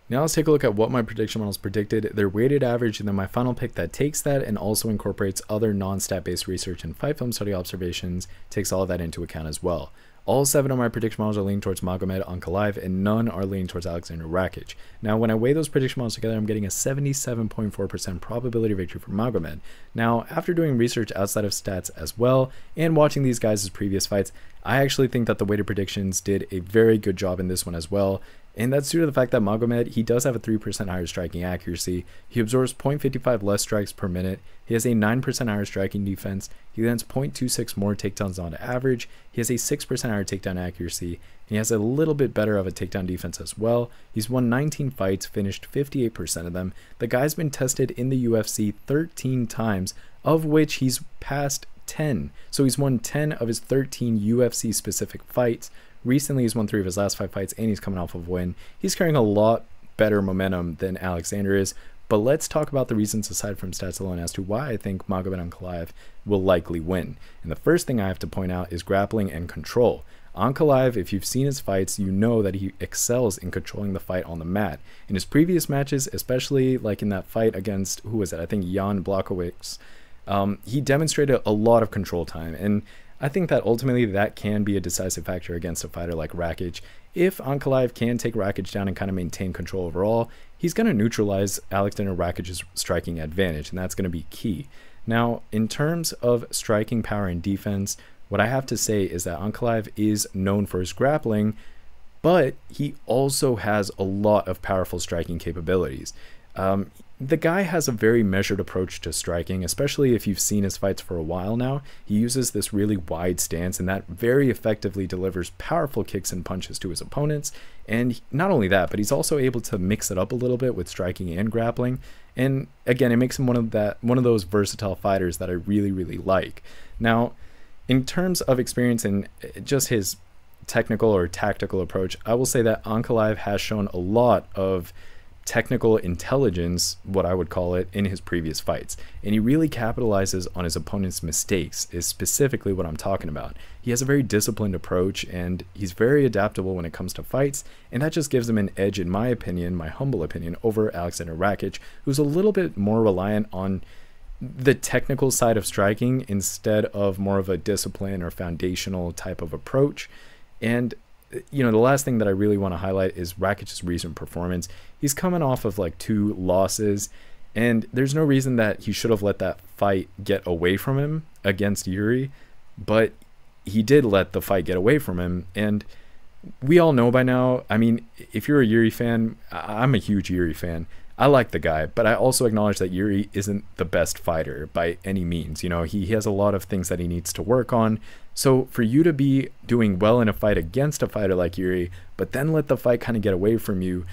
Now let's take a look at what my prediction models predicted, their weighted average, and then my final pick that takes that and also incorporates other non-stat based research and fight film study observations, takes all of that into account as well. All 7 of my prediction models are leaning towards Magomed Ankalaev, and none are leaning towards Aleksandar Rakic. Now, when I weigh those prediction models together, I'm getting a 77.4% probability victory for Magomed. Now, after doing research outside of stats as well, and watching these guys' previous fights, I actually think that the weighted predictions did a very good job in this one as well. And that's due to the fact that Magomed, he does have a 3% higher striking accuracy. He absorbs 0.55 less strikes per minute. He has a 9% higher striking defense. He lands 0.26 more takedowns on average. He has a 6% higher takedown accuracy. And he has a little bit better of a takedown defense as well. He's won 19 fights, finished 58% of them. The guy's been tested in the UFC 13 times, of which he's passed 10. So he's won 10 of his 13 UFC specific fights. Recently, he's won 3 of his last 5 fights, and he's coming off of a win. He's carrying a lot better momentum than Aleksandar is, but let's talk about the reasons aside from stats alone as to why I think Magomed Ankalaev will likely win. And the first thing I have to point out is grappling and control. Ankalaev, if you've seen his fights, you know that he excels in controlling the fight on the mat. In his previous matches, especially like in that fight against, who was it? I think Jan Blachowicz, he demonstrated a lot of control time, and I think that ultimately that can be a decisive factor against a fighter like Rakic. If Ankalaev can take Rakic down and kind of maintain control overall, he's going to neutralize Aleksandar Rakic's striking advantage, and that's going to be key. Now, in terms of striking power and defense, what I have to say is that Ankalaev is known for his grappling, but he also has a lot of powerful striking capabilities. The guy has a very measured approach to striking, especially if you've seen his fights for a while now. He uses this really wide stance, and that very effectively delivers powerful kicks and punches to his opponents. And not only that, but he's also able to mix it up a little bit with striking and grappling. And again, it makes him one of those versatile fighters that I really, really like. Now, in terms of experience and just his technical or tactical approach, I will say that Ankalaev has shown a lot of technical intelligence, what I would call it, in his previous fights, and he really capitalizes on his opponent's mistakes, is specifically what I'm talking about. He has a very disciplined approach, and he's very adaptable when it comes to fights, and that just gives him an edge, in my opinion, my humble opinion, over Aleksandar Rakic, who's a little bit more reliant on the technical side of striking instead of more of a discipline or foundational type of approach. And you know, the last thing that I really want to highlight is Rakic's recent performance. He's coming off of like 2 losses, and there's no reason that he should have let that fight get away from him against Yuri, but he did let the fight get away from him. And we all know by now, I mean, if you're a Yuri fan, I'm a huge Yuri fan. I like the guy, but I also acknowledge that Yuri isn't the best fighter by any means. You know, he has a lot of things that he needs to work on. So for you to be doing well in a fight against a fighter like Yuri, but then let the fight kind of get away from you,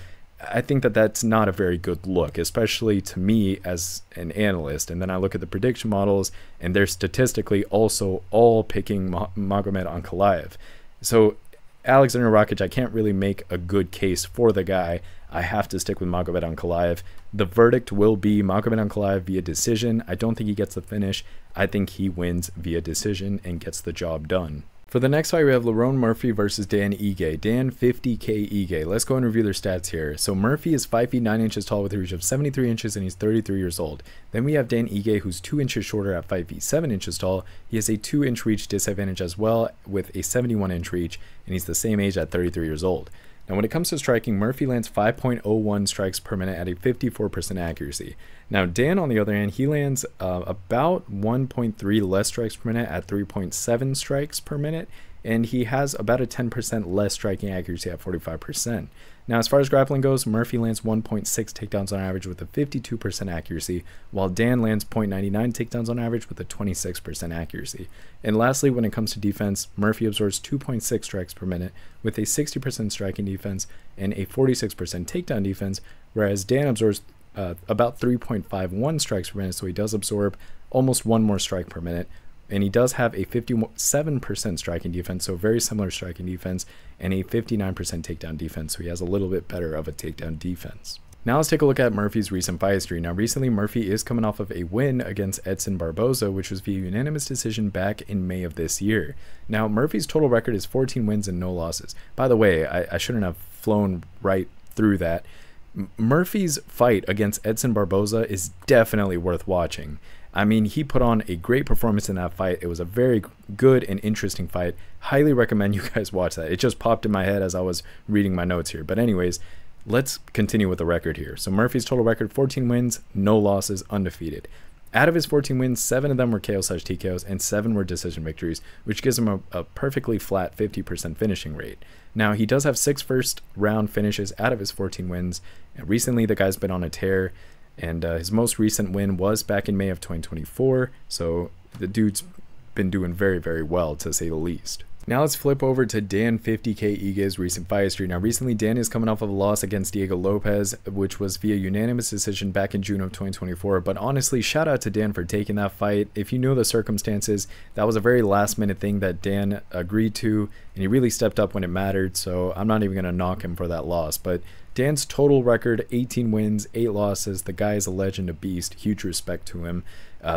I think that that's not a very good look, especially to me as an analyst. And then I look at the prediction models, and they're statistically also all picking Magomed Ankalaev. So Aleksandar Rakic, I can't really make a good case for the guy. I have to stick with Magomed Ankalaev. The verdict will be Magomed Ankalaev via decision. I don't think he gets the finish. I think he wins via decision and gets the job done. For the next fight, we have Lerone Murphy versus Dan Ige. Dan 50K Ige. Let's go and review their stats here. So Murphy is 5 feet 9 inches tall with a reach of 73 inches and he's 33 years old. Then we have Dan Ige, who's 2 inches shorter at 5 feet 7 inches tall. He has a 2-inch reach disadvantage as well with a 71-inch reach, and he's the same age at 33 years old. Now, when it comes to striking, Murphy lands 5.01 strikes per minute at a 54% accuracy. Now, Dan, on the other hand, he lands about 1.3 less strikes per minute at 3.7 strikes per minute, and he has about a 10% less striking accuracy at 45%. Now, as far as grappling goes, Murphy lands 1.6 takedowns on average with a 52% accuracy, while Dan lands 0.99 takedowns on average with a 26% accuracy. And lastly, when it comes to defense, Murphy absorbs 2.6 strikes per minute with a 60% striking defense and a 46% takedown defense, whereas Dan absorbs about 3.51 strikes per minute, so he does absorb almost one more strike per minute. And he does have a 57% striking defense, so very similar striking defense, and a 59% takedown defense, so he has a little bit better of a takedown defense. Now let's take a look at Murphy's recent fight history. Now recently, Murphy is coming off of a win against Edson Barboza, which was via unanimous decision back in May of this year. Now Murphy's total record is 14 wins and no losses. By the way, I shouldn't have flown right through that. Murphy's fight against Edson Barboza is definitely worth watching. I mean, he put on a great performance in that fight. It was a very good and interesting fight. Highly recommend you guys watch that. It just popped in my head as I was reading my notes here. But anyways, let's continue with the record here. So Murphy's total record, 14 wins, no losses, undefeated. Out of his 14 wins, 7 of them were KO/TKOs and 7 were decision victories, which gives him a perfectly flat 50% finishing rate. Now, he does have 6 first-round finishes out of his 14 wins. And recently, the guy's been on a tear. And his most recent win was back in May of 2024, so the dude's been doing very, very well, to say the least. Now let's flip over to Dan 50K Ige's recent fight history. Now recently, Dan is coming off of a loss against Diego Lopez, which was via unanimous decision back in June of 2024. But honestly, shout out to Dan for taking that fight. If you know the circumstances, that was a very last-minute thing that Dan agreed to, and he really stepped up when it mattered, so I'm not even going to knock him for that loss. But Dan's total record, 18 wins, 8 losses. The guy is a legend, a beast. Huge respect to him.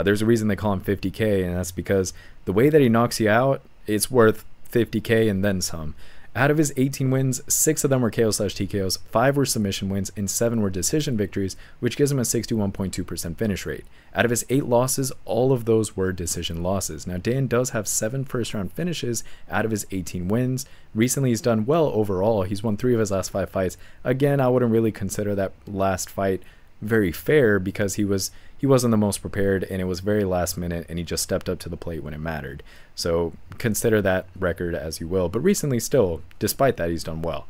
There's a reason they call him 50K, and that's because the way that he knocks you out, it's worth 50K and then some. Out of his 18 wins, 6 of them were KO/TKOs, 5 were submission wins, and 7 were decision victories, which gives him a 61.2% finish rate. Out of his 8 losses, all of those were decision losses. Now, Dan does have 7 first-round finishes out of his 18 wins. Recently, he's done well overall. He's won 3 of his last 5 fights. Again, I wouldn't really consider that last fight very fair because he wasn't the most prepared, and it was very last minute, and he just stepped up to the plate when it mattered. So consider that record as you will. But recently still, despite that, he's done well.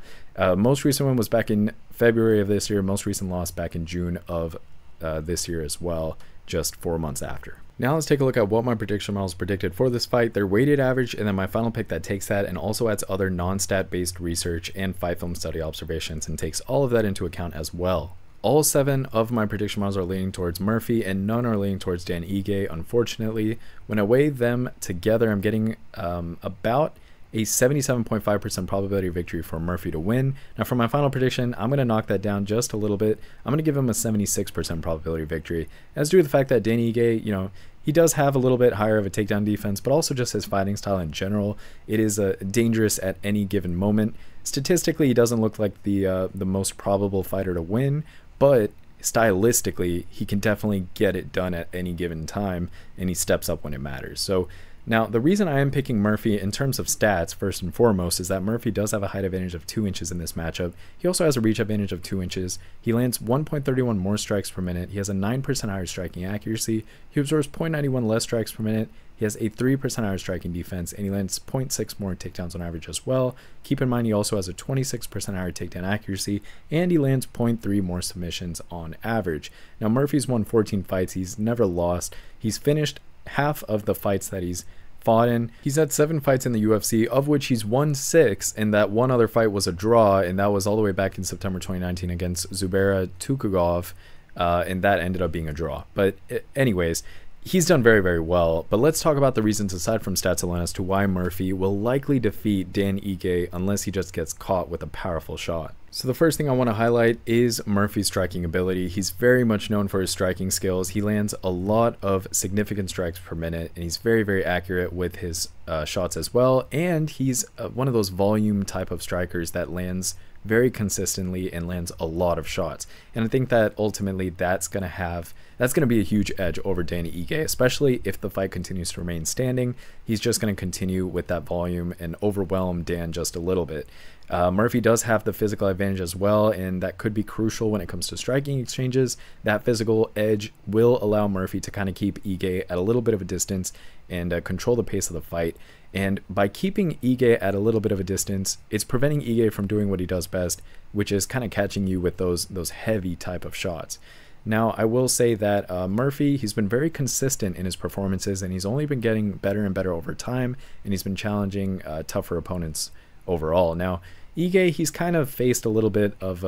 Most recent one was back in February of this year. Most recent loss back in June of this year as well, just 4 months after. Now let's take a look at what my prediction models predicted for this fight, their weighted average, and then my final pick that takes that and also adds other non-stat based research and fight film study observations and takes all of that into account as well. All 7 of my prediction models are leaning towards Murphy, and none are leaning towards Dan Ige, unfortunately. When I weigh them together, I'm getting about a 77.5% probability of victory for Murphy to win. Now, for my final prediction, I'm going to knock that down just a little bit. I'm going to give him a 76% probability of victory, as due to the fact that Dan Ige, you know, he does have a little bit higher of a takedown defense, but also just his fighting style in general. It is dangerous at any given moment. Statistically, he doesn't look like the most probable fighter to win, but stylistically, he can definitely get it done at any given time, and he steps up when it matters. So Now, the reason I am picking Murphy in terms of stats, first and foremost, is that Murphy does have a height advantage of 2 inches in this matchup. He also has a reach advantage of 2 inches. He lands 1.31 more strikes per minute. He has a 9% higher striking accuracy. He absorbs 0.91 less strikes per minute. He has a 3% higher striking defense, and he lands 0.6 more takedowns on average as well. Keep in mind, he also has a 26% higher takedown accuracy, and he lands 0.3 more submissions on average. Now, Murphy's won 14 fights. He's never lost. He's finished half of the fights that he's fought in. He's had 7 fights in the UFC, of which he's won 6, and that one other fight was a draw, and that was all the way back in September 2019 against Zubera Tukugov, and that ended up being a draw. But anyways, he's done very, very well. But let's talk about the reasons aside from stats alone as to why Murphy will likely defeat Dan Ige unless he just gets caught with a powerful shot. So the first thing I want to highlight is Murphy's striking ability. He's very much known for his striking skills. He lands a lot of significant strikes per minute, and he's very, very accurate with his shots as well. And he's one of those volume type of strikers that lands very consistently and lands a lot of shots. And I think that ultimately that's going to be a huge edge over Dan Ige, especially if the fight continues to remain standing. He's just going to continue with that volume and overwhelm Dan just a little bit. Murphy does have the physical advantage as well, and that could be crucial when it comes to striking exchanges. That physical edge will allow Murphy to kind of keep Ige at a little bit of a distance and control the pace of the fight. And by keeping Ige at a little bit of a distance, it's preventing Ige from doing what he does best, which is kind of catching you with those heavy type of shots. Now, I will say that Murphy, he's been very consistent in his performances, and he's only been getting better and better over time, and he's been challenging tougher opponents overall. Now, Ige, he's kind of faced a little bit of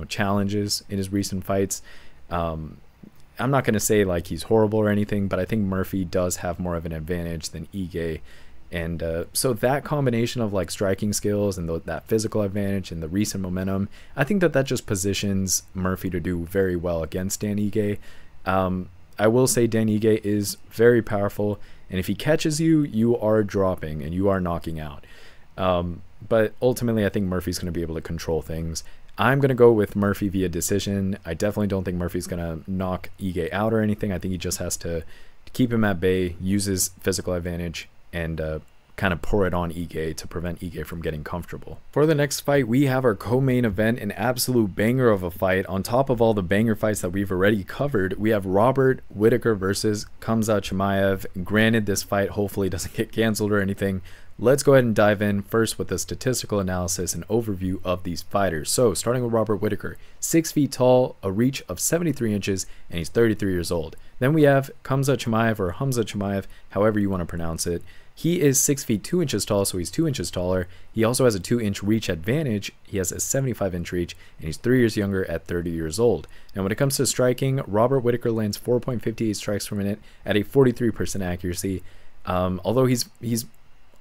challenges in his recent fights. I'm not going to say like he's horrible or anything, but I think Murphy does have more of an advantage than Ige. And so that combination of like striking skills and that physical advantage and the recent momentum, I think that just positions Murphy to do very well against Dan Ige. I will say Dan Ige is very powerful, and if he catches you, you are dropping and you are knocking out. But ultimately, I think Murphy's going to be able to control things. I'm going to go with Murphy via decision. I definitely don't think Murphy's going to knock Ige out or anything. I think he just has to keep him at bay, use his physical advantage, and kind of pour it on Ige to prevent Ige from getting comfortable. For the next fight, we have our co-main event, an absolute banger of a fight. On top of all the banger fights that we've already covered, we have Robert Whittaker versus Khamzat Chimaev. Granted, this fight hopefully doesn't get canceled or anything. Let's go ahead and dive in first with a statistical analysis and overview of these fighters. So starting with Robert Whittaker, 6 feet tall, a reach of 73 inches, and he's 33 years old. Then we have Khamzat Chimaev, or Khamzat Chimaev, however you want to pronounce it. He is 6 feet 2 inches tall, so he's 2 inches taller. He also has a 2-inch reach advantage. He has a 75-inch reach, and he's 3 years younger at 30 years old. Now, when it comes to striking, Robert Whittaker lands 4.58 strikes per minute at a 43% accuracy. Although he's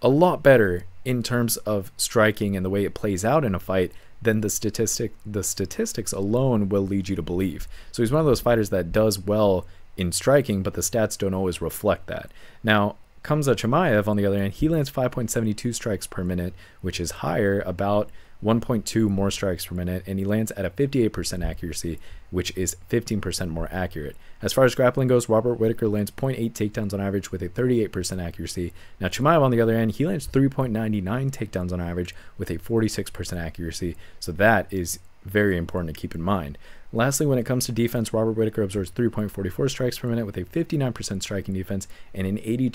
a lot better in terms of striking and the way it plays out in a fight than the statistics alone will lead you to believe. So he's one of those fighters that does well in striking, but the stats don't always reflect that. Now, Khamzat Chimaev, on the other hand, he lands 5.72 strikes per minute, which is higher, about 1.2 more strikes per minute, and he lands at a 58% accuracy, which is 15% more accurate. As far as grappling goes, Robert Whittaker lands 0.8 takedowns on average with a 38% accuracy. Now, Chimaev, on the other hand, he lands 3.99 takedowns on average with a 46% accuracy, so that is very important to keep in mind. Lastly, when it comes to defense, Robert Whittaker absorbs 3.44 strikes per minute with a 59% striking defense and an 82%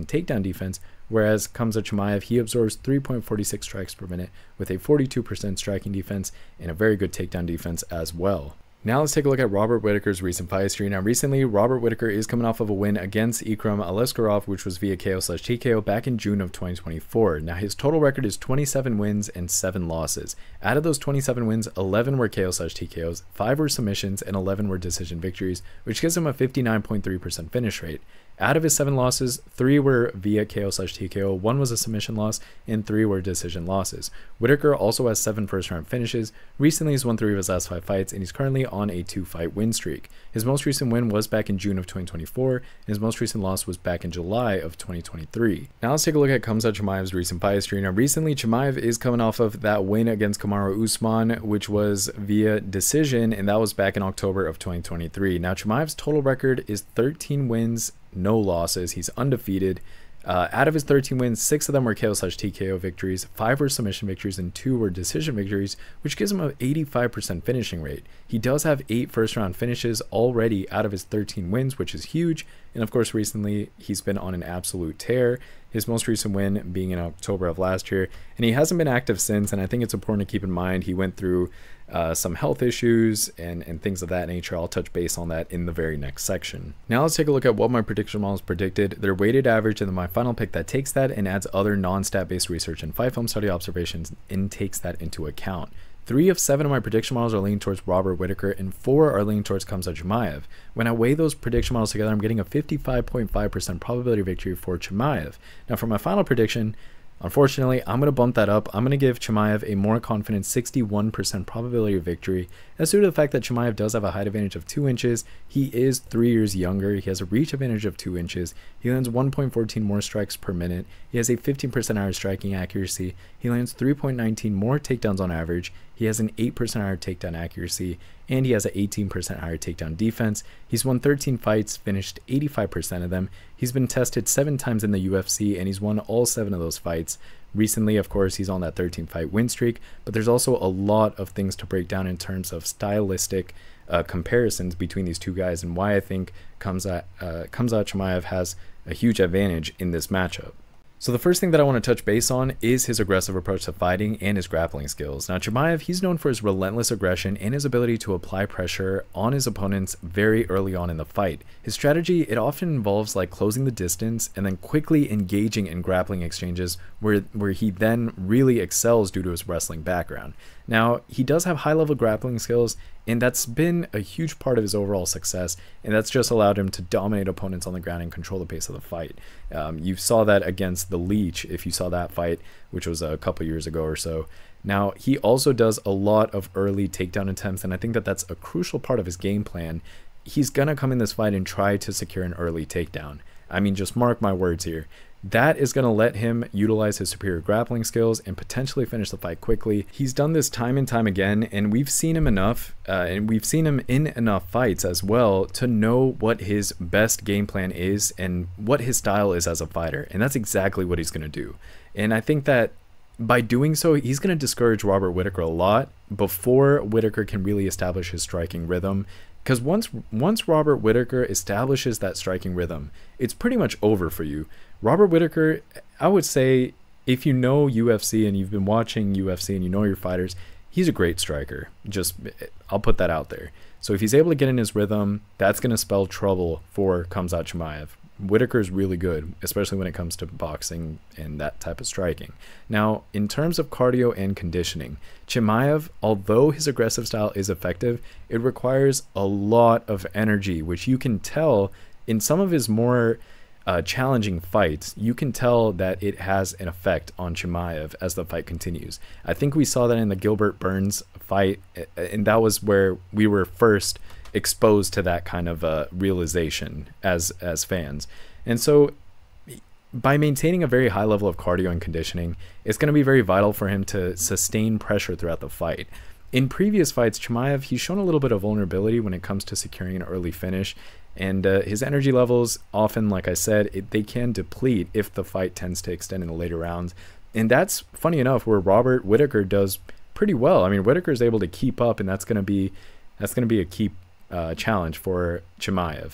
takedown defense, whereas Khamzat Chimaev, he absorbs 3.46 strikes per minute with a 42% striking defense and a very good takedown defense as well. Now let's take a look at Robert Whittaker's recent fight history. Now recently, Robert Whittaker is coming off of a win against Ikram Aliskerov, which was via KO/TKO back in June of 2024. Now his total record is 27 wins and 7 losses. Out of those 27 wins, 11 were KO/TKOs, 5 were submissions, and 11 were decision victories, which gives him a 59.3% finish rate. Out of his 7 losses, 3 were via KO/TKO, 1 was a submission loss, and 3 were decision losses. Whittaker also has 7 first-round finishes. Recently, he's won 3 of his last 5 fights, and he's currently on a 2-fight win streak. His most recent win was back in June of 2024, and his most recent loss was back in July of 2023. Now let's take a look at Khamzat Chimaev's recent fight history. Now recently, Chimaev is coming off of that win against Kamaru Usman, which was via decision, and that was back in October of 2023. Now Chimaev's total record is 13 wins, no losses. He's undefeated. Out of his 13 wins, 6 of them were KO/TKO victories, 5 were submission victories, and 2 were decision victories, which gives him an 85% finishing rate. He does have 8 first-round finishes already out of his 13 wins, which is huge. And of course, recently, he's been on an absolute tear. His most recent win being in October of last year, and he hasn't been active since. And I think it's important to keep in mind he went through some health issues and things of that nature. I'll touch base on that in the very next section. Now let's take a look at what my prediction models predicted, their weighted average, and then my final pick that takes that and adds other non-stat based research and fight film study observations and takes that into account. 3 of 7 of my prediction models are leaning towards Robert Whittaker, and 4 are leaning towards Khamzat Chimaev. When I weigh those prediction models together, I'm getting a 55.5% probability victory for Chimaev. Now for my final prediction, unfortunately, I'm going to bump that up. I'm going to give Chimaev a more confident 61% probability of victory. That's due to the fact that Chimaev does have a height advantage of 2 inches. He is 3 years younger. He has a reach advantage of 2 inches. He lands 1.14 more strikes per minute. He has a 15% higher striking accuracy. He lands 3.19 more takedowns on average. He has an 8% higher takedown accuracy, and he has an 18% higher takedown defense. He's won 13 fights, finished 85% of them. He's been tested 7 times in the UFC, and he's won all 7 of those fights. Recently, of course, he's on that 13-fight win streak, but there's also a lot of things to break down in terms of stylistic comparisons between these two guys and why I think Khamzat Chimaev has a huge advantage in this matchup. So the first thing that I want to touch base on is his aggressive approach to fighting and his grappling skills. Now Chimaev, he's known for his relentless aggression and his ability to apply pressure on his opponents very early on in the fight. His strategy, it often involves like closing the distance and then quickly engaging in grappling exchanges where he then really excels due to his wrestling background. Now, he does have high-level grappling skills, and that's been a huge part of his overall success, and that's just allowed him to dominate opponents on the ground and control the pace of the fight. You saw that against the Leech, if you saw that fight, which was a couple years ago or so. Now, he also does a lot of early takedown attempts, and I think that that's a crucial part of his game plan. He's going to come in this fight and try to secure an early takedown. I mean, just mark my words here. That is going to let him utilize his superior grappling skills and potentially finish the fight quickly. He's done this time and time again, and we've seen him enough, and we've seen him in enough fights as well to know what his best game plan is and what his style is as a fighter, and that's exactly what he's going to do. And I think that by doing so, he's going to discourage Robert Whittaker a lot before Whittaker can really establish his striking rhythm. Because once Robert Whittaker establishes that striking rhythm, it's pretty much over for you. Robert Whittaker, I would say, if you know UFC and you've been watching UFC and you know your fighters, he's a great striker. I'll put that out there. So if he's able to get in his rhythm, that's going to spell trouble for Khamzat Chimaev. Whittaker is really good, especially when it comes to boxing and that type of striking. Now, in terms of cardio and conditioning, Chimaev, although his aggressive style is effective, it requires a lot of energy, which you can tell in some of his more challenging fights. You can tell that it has an effect on Chimaev as the fight continues. I think we saw that in the Gilbert Burns fight, and that was where we were first exposed to that kind of realization as fans. And so by maintaining a very high level of cardio and conditioning, it's going to be very vital for him to sustain pressure throughout the fight. In previous fights, Chimaev, he's shown a little bit of vulnerability when it comes to securing an early finish, and his energy levels often, like I said, they can deplete if the fight tends to extend in the later rounds. And that's, funny enough, where Robert Whittaker does pretty well. I mean, Whittaker is able to keep up, and that's going to be a key challenge for Chimaev.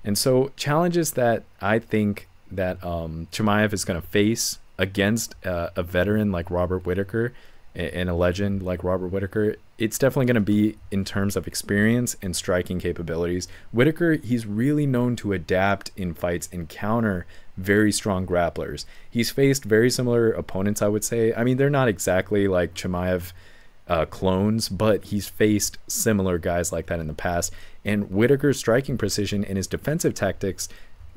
And so challenges that I think that Chimaev is going to face against a veteran like Robert Whittaker and a legend like Robert Whittaker, it's definitely going to be in terms of experience and striking capabilities. Whittaker, he's really known to adapt in fights and counter very strong grapplers. He's faced very similar opponents, I would say. I mean, they're not exactly like Chimaev clones, but he's faced similar guys like that in the past. And Whittaker's striking precision and his defensive tactics,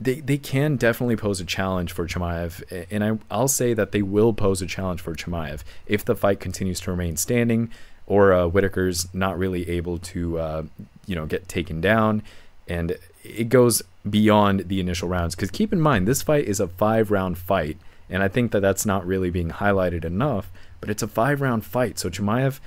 they can definitely pose a challenge for Chimaev, and I'll say that they will pose a challenge for Chimaev if the fight continues to remain standing, or Whittaker's not really able to get taken down, and it goes beyond the initial rounds. Because keep in mind, this fight is a 5-round fight, and I think that that's not really being highlighted enough, but it's a 5-round fight. So Chimaev,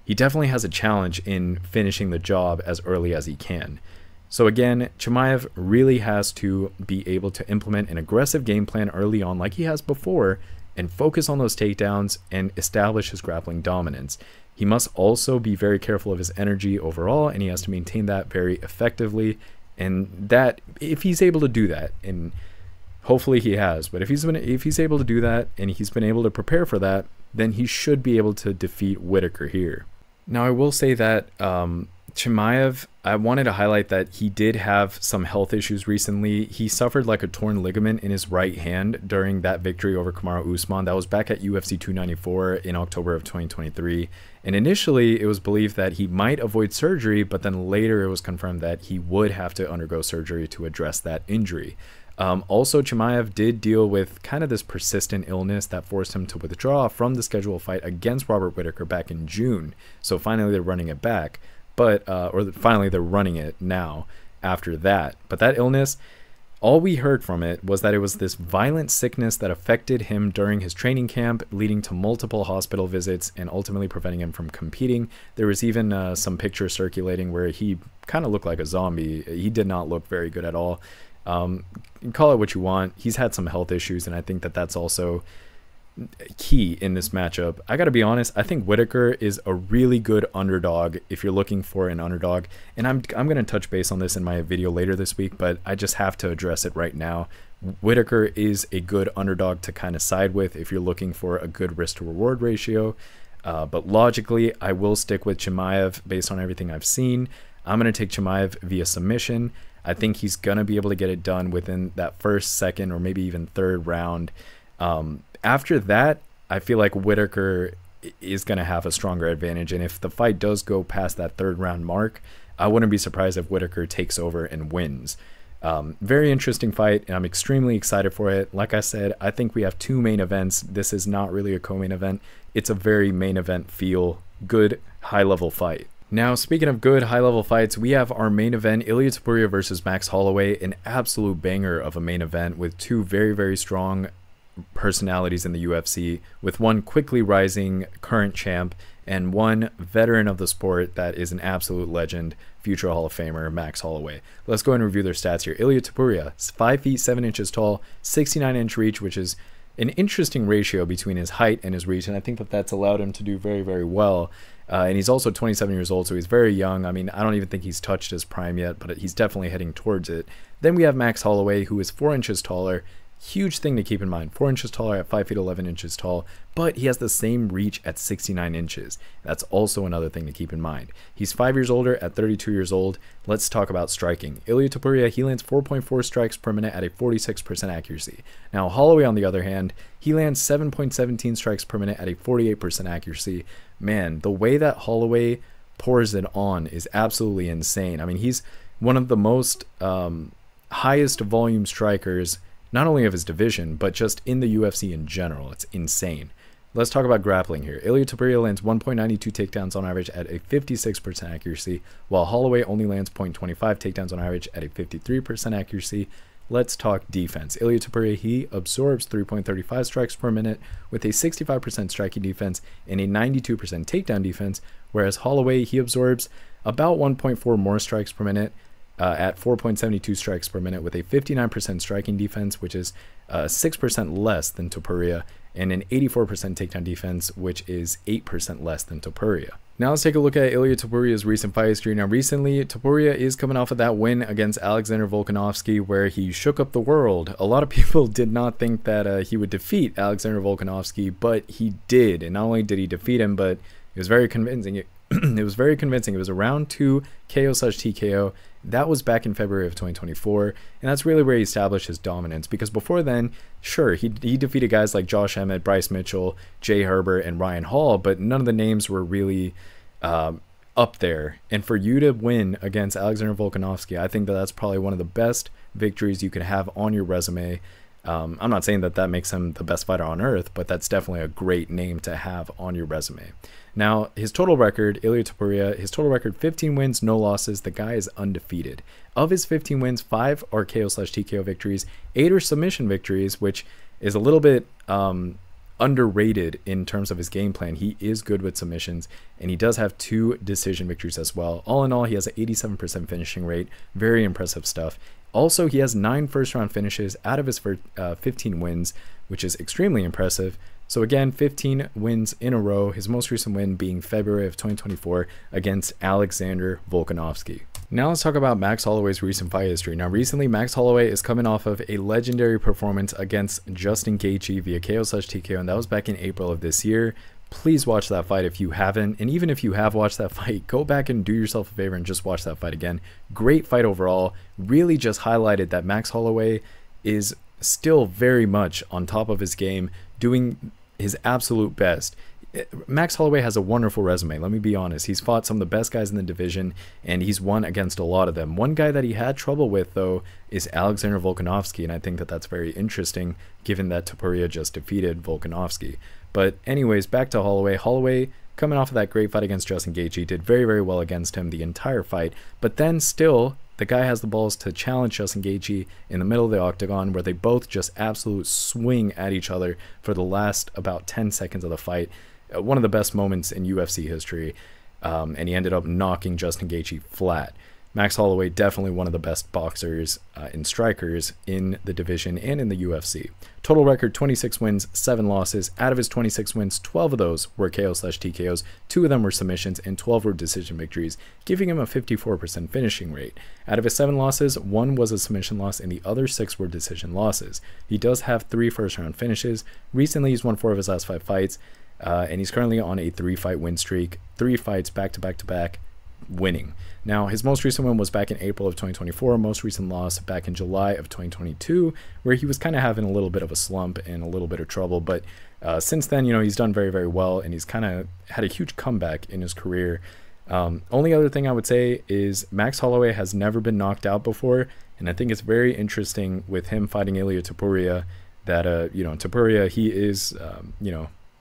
he definitely has a challenge in finishing the job as early as he can. So again, Chimaev really has to be able to implement an aggressive game plan early on like he has before and focus on those takedowns and establish his grappling dominance. He must also be very careful of his energy overall, and he has to maintain that very effectively. And that, if he's able to do that, and hopefully he has, but if he's able to do that and he's been able to prepare for that, then he should be able to defeat Whittaker here. Now I will say that Chimaev, I wanted to highlight that he did have some health issues recently. He suffered like a torn ligament in his right hand during that victory over Kamaru Usman. That was back at UFC 294 in October of 2023. And initially it was believed that he might avoid surgery, but then later it was confirmed that he would have to undergo surgery to address that injury. Also, Chimaev did deal with kind of this persistent illness that forced him to withdraw from the scheduled fight against Robert Whittaker back in June. So finally they're running it back. Finally they're running it now after that. But that illness, all we heard from it was that it was this violent sickness that affected him during his training camp, leading to multiple hospital visits and ultimately preventing him from competing. There was even some pictures circulating where he kind of looked like a zombie. He did not look very good at all. Call it what you want. He's had some health issues, and I think that that's also key in this matchup. I gotta be honest, I think Whittaker is a really good underdog if you're looking for an underdog, and I'm gonna touch base on this in my video later this week, but I just have to address it right now. Whittaker is a good underdog to kind of side with if you're looking for a good risk to reward ratio, but logically I will stick with Chimaev based on everything I've seen. I'm gonna take Chimaev via submission. I think he's gonna be able to get it done within that first, second, or maybe even third round. After that, I feel like Whittaker is going to have a stronger advantage. And if the fight does go past that third round mark, I wouldn't be surprised if Whittaker takes over and wins. Very interesting fight, and I'm extremely excited for it. Like I said, I think we have two main events. This is not really a co-main event. It's a very main event feel, good, high-level fight. Now, speaking of good high-level fights, we have our main event, Ilia Topuria versus Max Holloway, an absolute banger of a main event with two very, very strong personalities in the UFC, with one quickly rising current champ and one veteran of the sport that is an absolute legend, future Hall of Famer Max Holloway. Let's go and review their stats here. Ilia Topuria, 5 feet 7 inches tall, 69-inch reach, which is an interesting ratio between his height and his reach, and I think that that's allowed him to do very, very well. And he's also 27 years old, so he's very young. I mean, I don't even think he's touched his prime yet, but he's definitely heading towards it. Then we have Max Holloway, who is 4 inches taller. Huge thing to keep in mind, 4 inches taller at 5 feet 11 inches tall, but he has the same reach at 69 inches. That's also another thing to keep in mind. He's 5 years older at 32 years old. Let's talk about striking. Ilia Topuria, he lands 4.4 strikes per minute at a 46% accuracy. Now Holloway, on the other hand, he lands 7.17 strikes per minute at a 48% accuracy. Man, the way that Holloway pours it on is absolutely insane. I mean, he's one of the most highest volume strikers, not only of his division, but just in the UFC in general. It's insane. Let's talk about grappling here. Ilia Topuria lands 1.92 takedowns on average at a 56% accuracy, while Holloway only lands 0.25 takedowns on average at a 53% accuracy. Let's talk defense. Ilia Topuria, he absorbs 3.35 strikes per minute with a 65% striking defense and a 92% takedown defense, whereas Holloway, he absorbs about 1.4 more strikes per minute at 4.72 strikes per minute with a 59% striking defense, which is 6% less than Topuria, and an 84% takedown defense, which is 8% less than Topuria. Now let's take a look at Ilia Topuria's recent fight history. Now recently, Topuria is coming off of that win against Alexander Volkanovski, where he shook up the world. A lot of people did not think that he would defeat Alexander Volkanovski, but he did. And not only did he defeat him, but it was very convincing. It was very convincing. It was a round 2 KO/TKO. That was back in February of 2024, and that's really where he established his dominance, because before then, sure, he defeated guys like Josh Emmett, Bryce Mitchell, Jay Herbert, and Ryan Hall, but none of the names were really up there. And for you to win against Alexander Volkanovski, I think that that's probably one of the best victories you could have on your resume. I'm not saying that that makes him the best fighter on earth, but that's definitely a great name to have on your resume. Now, his total record, Ilia Topuria, his total record, 15 wins, no losses. The guy is undefeated. Of his 15 wins, 5 are KO/TKO victories, 8 are submission victories, which is a little bit underrated in terms of his game plan. He is good with submissions, and he does have 2 decision victories as well. All in all, he has an 87% finishing rate. Very impressive stuff. Also, he has 9 first-round finishes out of his 15 wins, which is extremely impressive. So again, 15 wins in a row, his most recent win being February of 2024 against Aleksandar Volkanovski. Now let's talk about Max Holloway's recent fight history. Now recently, Max Holloway is coming off of a legendary performance against Justin Gaethje via KO/TKO, and that was back in April of this year. Please watch that fight if you haven't, and even if you have watched that fight, go back and do yourself a favor and just watch that fight again. Great fight overall. Really just highlighted that Max Holloway is still very much on top of his game, doing his absolute best. Max Holloway has a wonderful resume, let me be honest. He's fought some of the best guys in the division, and he's won against a lot of them. One guy that he had trouble with, though, is Aleksandar Volkanovski, and I think that that's very interesting, given that Topuria just defeated Volkanovski. But anyways, back to Holloway. Holloway, coming off of that great fight against Justin Gaethje, did very, very well against him the entire fight, but then still, the guy has the balls to challenge Justin Gaethje in the middle of the octagon, where they both just absolute swing at each other for the last about 10 seconds of the fight. One of the best moments in UFC history, and he ended up knocking Justin Gaethje flat. Max Holloway, definitely one of the best boxers and strikers in the division and in the UFC. Total record, 26 wins, 7 losses. Out of his 26 wins, 12 of those were KO/TKOs, 2 of them were submissions, and 12 were decision victories, giving him a 54% finishing rate. Out of his 7 losses, 1 was a submission loss, and the other 6 were decision losses. He does have 3 first-round finishes. Recently, he's won 4 of his last 5 fights, and he's currently on a 3-fight win streak. 3 fights back-to-back-to-back, winning. Now, his most recent win was back in April of 2024, most recent loss back in July of 2022, where he was kind of having a little bit of a slump and a little bit of trouble, but since then, he's done very, very well, and he's kind of had a huge comeback in his career. Only other thing I would say is Max Holloway has never been knocked out before, and I think it's very interesting with him fighting Ilia Topuria that, Topuria, he is,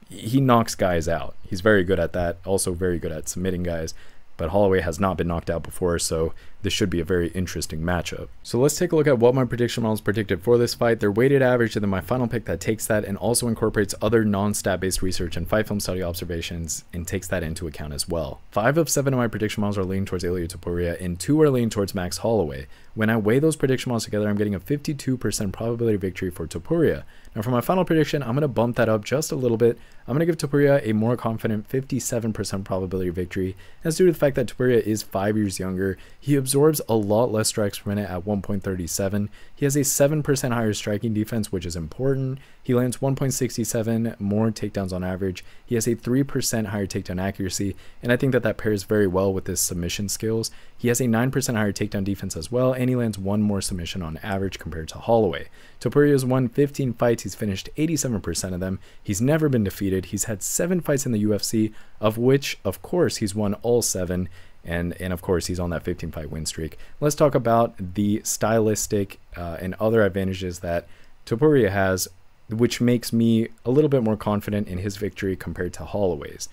he knocks guys out. He's very good at that, also very good at submitting guys. But Holloway has not been knocked out before, so this should be a very interesting matchup. So let's take a look at what my prediction models predicted for this fight. Their weighted average, and then my final pick that takes that and also incorporates other non-stat based research and fight film study observations and takes that into account as well. 5 of 7 of my prediction models are leaning towards Ilia Topuria, and 2 are leaning towards Max Holloway. When I weigh those prediction models together, I'm getting a 52% probability victory for Topuria. Now for my final prediction, I'm going to bump that up just a little bit. I'm going to give Topuria a more confident 57% probability victory. That's due to the fact that Topuria is 5 years younger. He absorbs a lot less strikes per minute at 1.37. He has a 7% higher striking defense, which is important. He lands 1.67 more takedowns on average. He has a 3% higher takedown accuracy, and I think that that pairs very well with his submission skills. He has a 9% higher takedown defense as well, and he lands 1 more submission on average compared to Holloway. Topuria has won 15 fights. He's finished 87% of them. He's never been defeated. He's had 7 fights in the UFC, of which, of course, he's won all 7. And of course, he's on that 15-fight win streak. Let's talk about the stylistic and other advantages that Topuria has, which makes me a little bit more confident in his victory compared to Holloway's.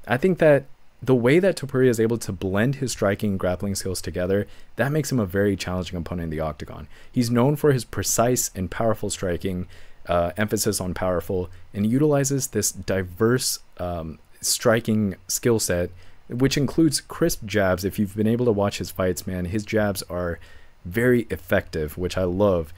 I think that the way that Topuria is able to blend his striking and grappling skills together, that makes him a very challenging opponent in the octagon. He's known for his precise and powerful striking, emphasis on powerful, and utilizes this diverse striking skill set, which includes crisp jabs. If you've been able to watch his fights, man, his jabs are very effective, which I love.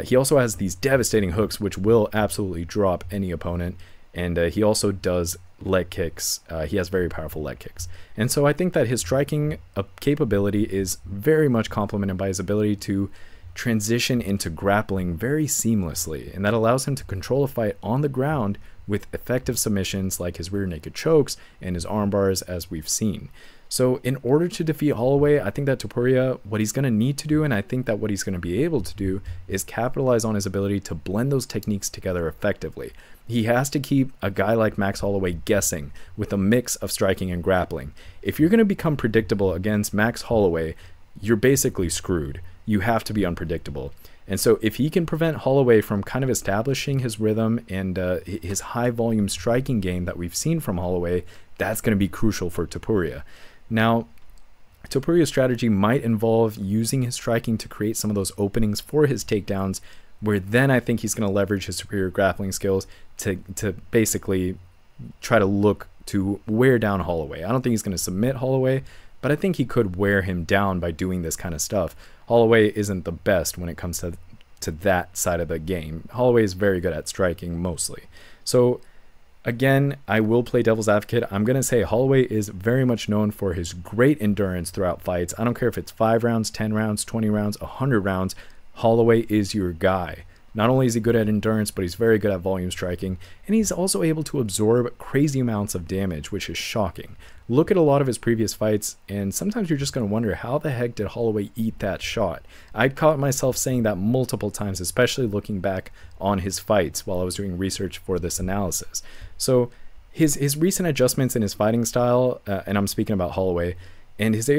He also has these devastating hooks, which will absolutely drop any opponent. And he also does leg kicks. He has very powerful leg kicks. And so I think that his striking capability is very much complemented by his ability to transition into grappling very seamlessly. And that allows him to control a fight on the ground with effective submissions like his rear naked chokes and his arm bars, as we've seen. So in order to defeat Holloway, I think that Topuria, what he's going to need to do, and I think that what he's going to be able to do, is capitalize on his ability to blend those techniques together effectively. He has to keep a guy like Max Holloway guessing with a mix of striking and grappling. If you're going to become predictable against Max Holloway, you're basically screwed. You have to be unpredictable. And so if he can prevent Holloway from kind of establishing his rhythm and his high volume striking game that we've seen from Holloway, that's going to be crucial for Topuria. Now, Topuria's strategy might involve using his striking to create some of those openings for his takedowns, where then I think he's going to leverage his superior grappling skills to basically try to look to wear down Holloway. I don't think he's going to submit Holloway, but I think he could wear him down by doing this kind of stuff. Holloway isn't the best when it comes to that side of the game. Holloway is very good at striking mostly. So again, I will play devil's advocate. I'm going to say Holloway is very much known for his great endurance throughout fights. I don't care if it's 5 rounds, 10 rounds, 20 rounds, 100 rounds. Holloway is your guy. Not only is he good at endurance, but he's very good at volume striking, and he's also able to absorb crazy amounts of damage, which is shocking. Look at a lot of his previous fights, and sometimes you're just going to wonder, how the heck did Holloway eat that shot? I caught myself saying that multiple times, especially looking back on his fights while I was doing research for this analysis. So his recent adjustments in his fighting style, and I'm speaking about Holloway, and his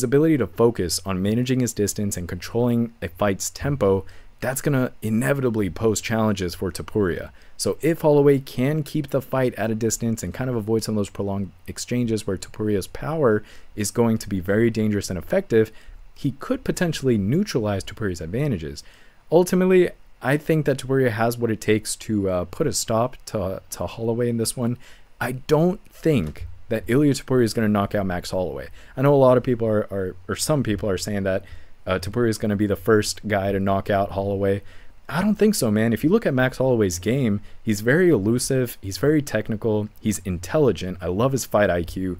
ability to focus on managing his distance and controlling a fight's tempo, that's going to inevitably pose challenges for Topuria. So if Holloway can keep the fight at a distance and kind of avoid some of those prolonged exchanges where Topuria's power is going to be very dangerous and effective, he could potentially neutralize Topuria's advantages. Ultimately, I think that Topuria has what it takes to put a stop to Holloway in this one. I don't think that Ilia Topuria is going to knock out Max Holloway. I know a lot of people or some people are saying that Topuria is going to be the first guy to knock out Holloway. I don't think so, man. If you look at Max Holloway's game, he's very elusive, he's very technical, he's intelligent. I love his fight IQ.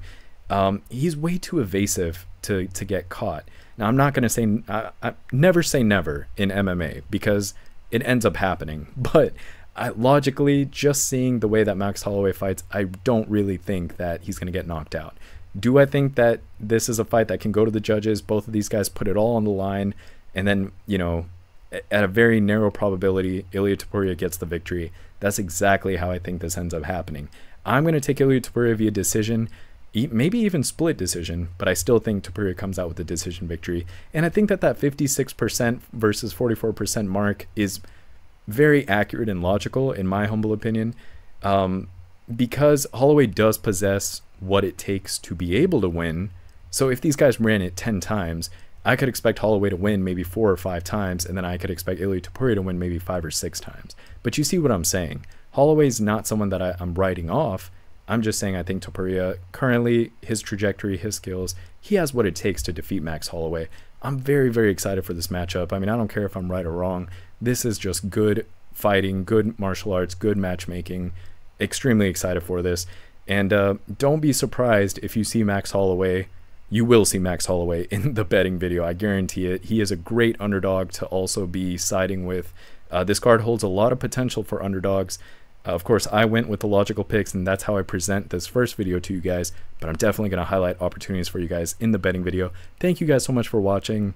He's way too evasive to get caught. Now, I'm not going to say, I never say never in MMA because it ends up happening. But logically, just seeing the way that Max Holloway fights, I don't really think that he's going to get knocked out. Do I think that this is a fight that can go to the judges? Both of these guys put it all on the line, and then, you know, at a very narrow probability, Ilia Topuria gets the victory. That's exactly how I think this ends up happening. I'm going to take Ilia Topuria via decision, maybe even split decision, but I still think Topuria comes out with a decision victory. And I think that 56% versus 44% mark is very accurate and logical, in my humble opinion, because Holloway does possess what it takes to be able to win. So if these guys ran it 10 times, I could expect Holloway to win maybe 4 or 5 times, and then I could expect Ilia Topuria to win maybe 5 or 6 times. But you see what I'm saying. Holloway's not someone that I'm writing off. I'm just saying I think Topuria, currently, his trajectory, his skills, he has what it takes to defeat Max Holloway. I'm very, very excited for this matchup. I mean, I don't care if I'm right or wrong. This is just good fighting, good martial arts, good matchmaking. Extremely excited for this. And don't be surprised if you see Max Holloway. You will see Max Holloway in the betting video. I guarantee it. He is a great underdog to also be siding with. This card holds a lot of potential for underdogs. Of course, I went with the logical picks, and that's how I present this first video to you guys. But I'm definitely going to highlight opportunities for you guys in the betting video. Thank you guys so much for watching,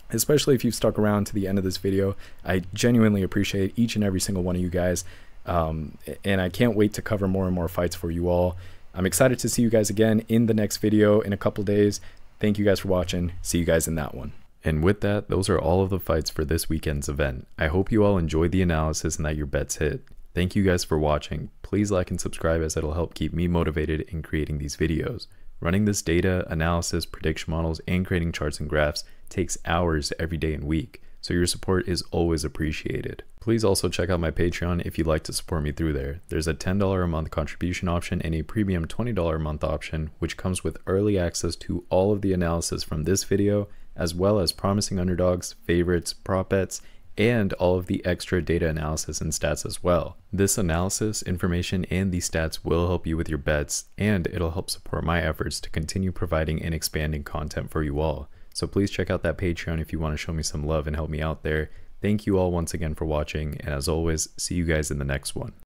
especially if you've stuck around to the end of this video. I genuinely appreciate each and every single one of you guys. And I can't wait to cover more and more fights for you all. I'm excited to see you guys again in the next video in a couple days. Thank you guys for watching. See you guys in that one. And with that, those are all of the fights for this weekend's event. I hope you all enjoyed the analysis and that your bets hit. Thank you guys for watching. Please like and subscribe, as it'll help keep me motivated in creating these videos. Running this data, analysis, prediction models, and creating charts and graphs takes hours every day and week, so your support is always appreciated. Please also check out my Patreon if you'd like to support me through there. There's a $10 a month contribution option and a premium $20 a month option, which comes with early access to all of the analysis from this video, as well as promising underdogs, favorites, prop bets, and all of the extra data analysis and stats as well. This analysis, information, and these stats will help you with your bets, and it'll help support my efforts to continue providing and expanding content for you all. So please check out that Patreon if you want to show me some love and help me out there. Thank you all once again for watching, and as always, see you guys in the next one.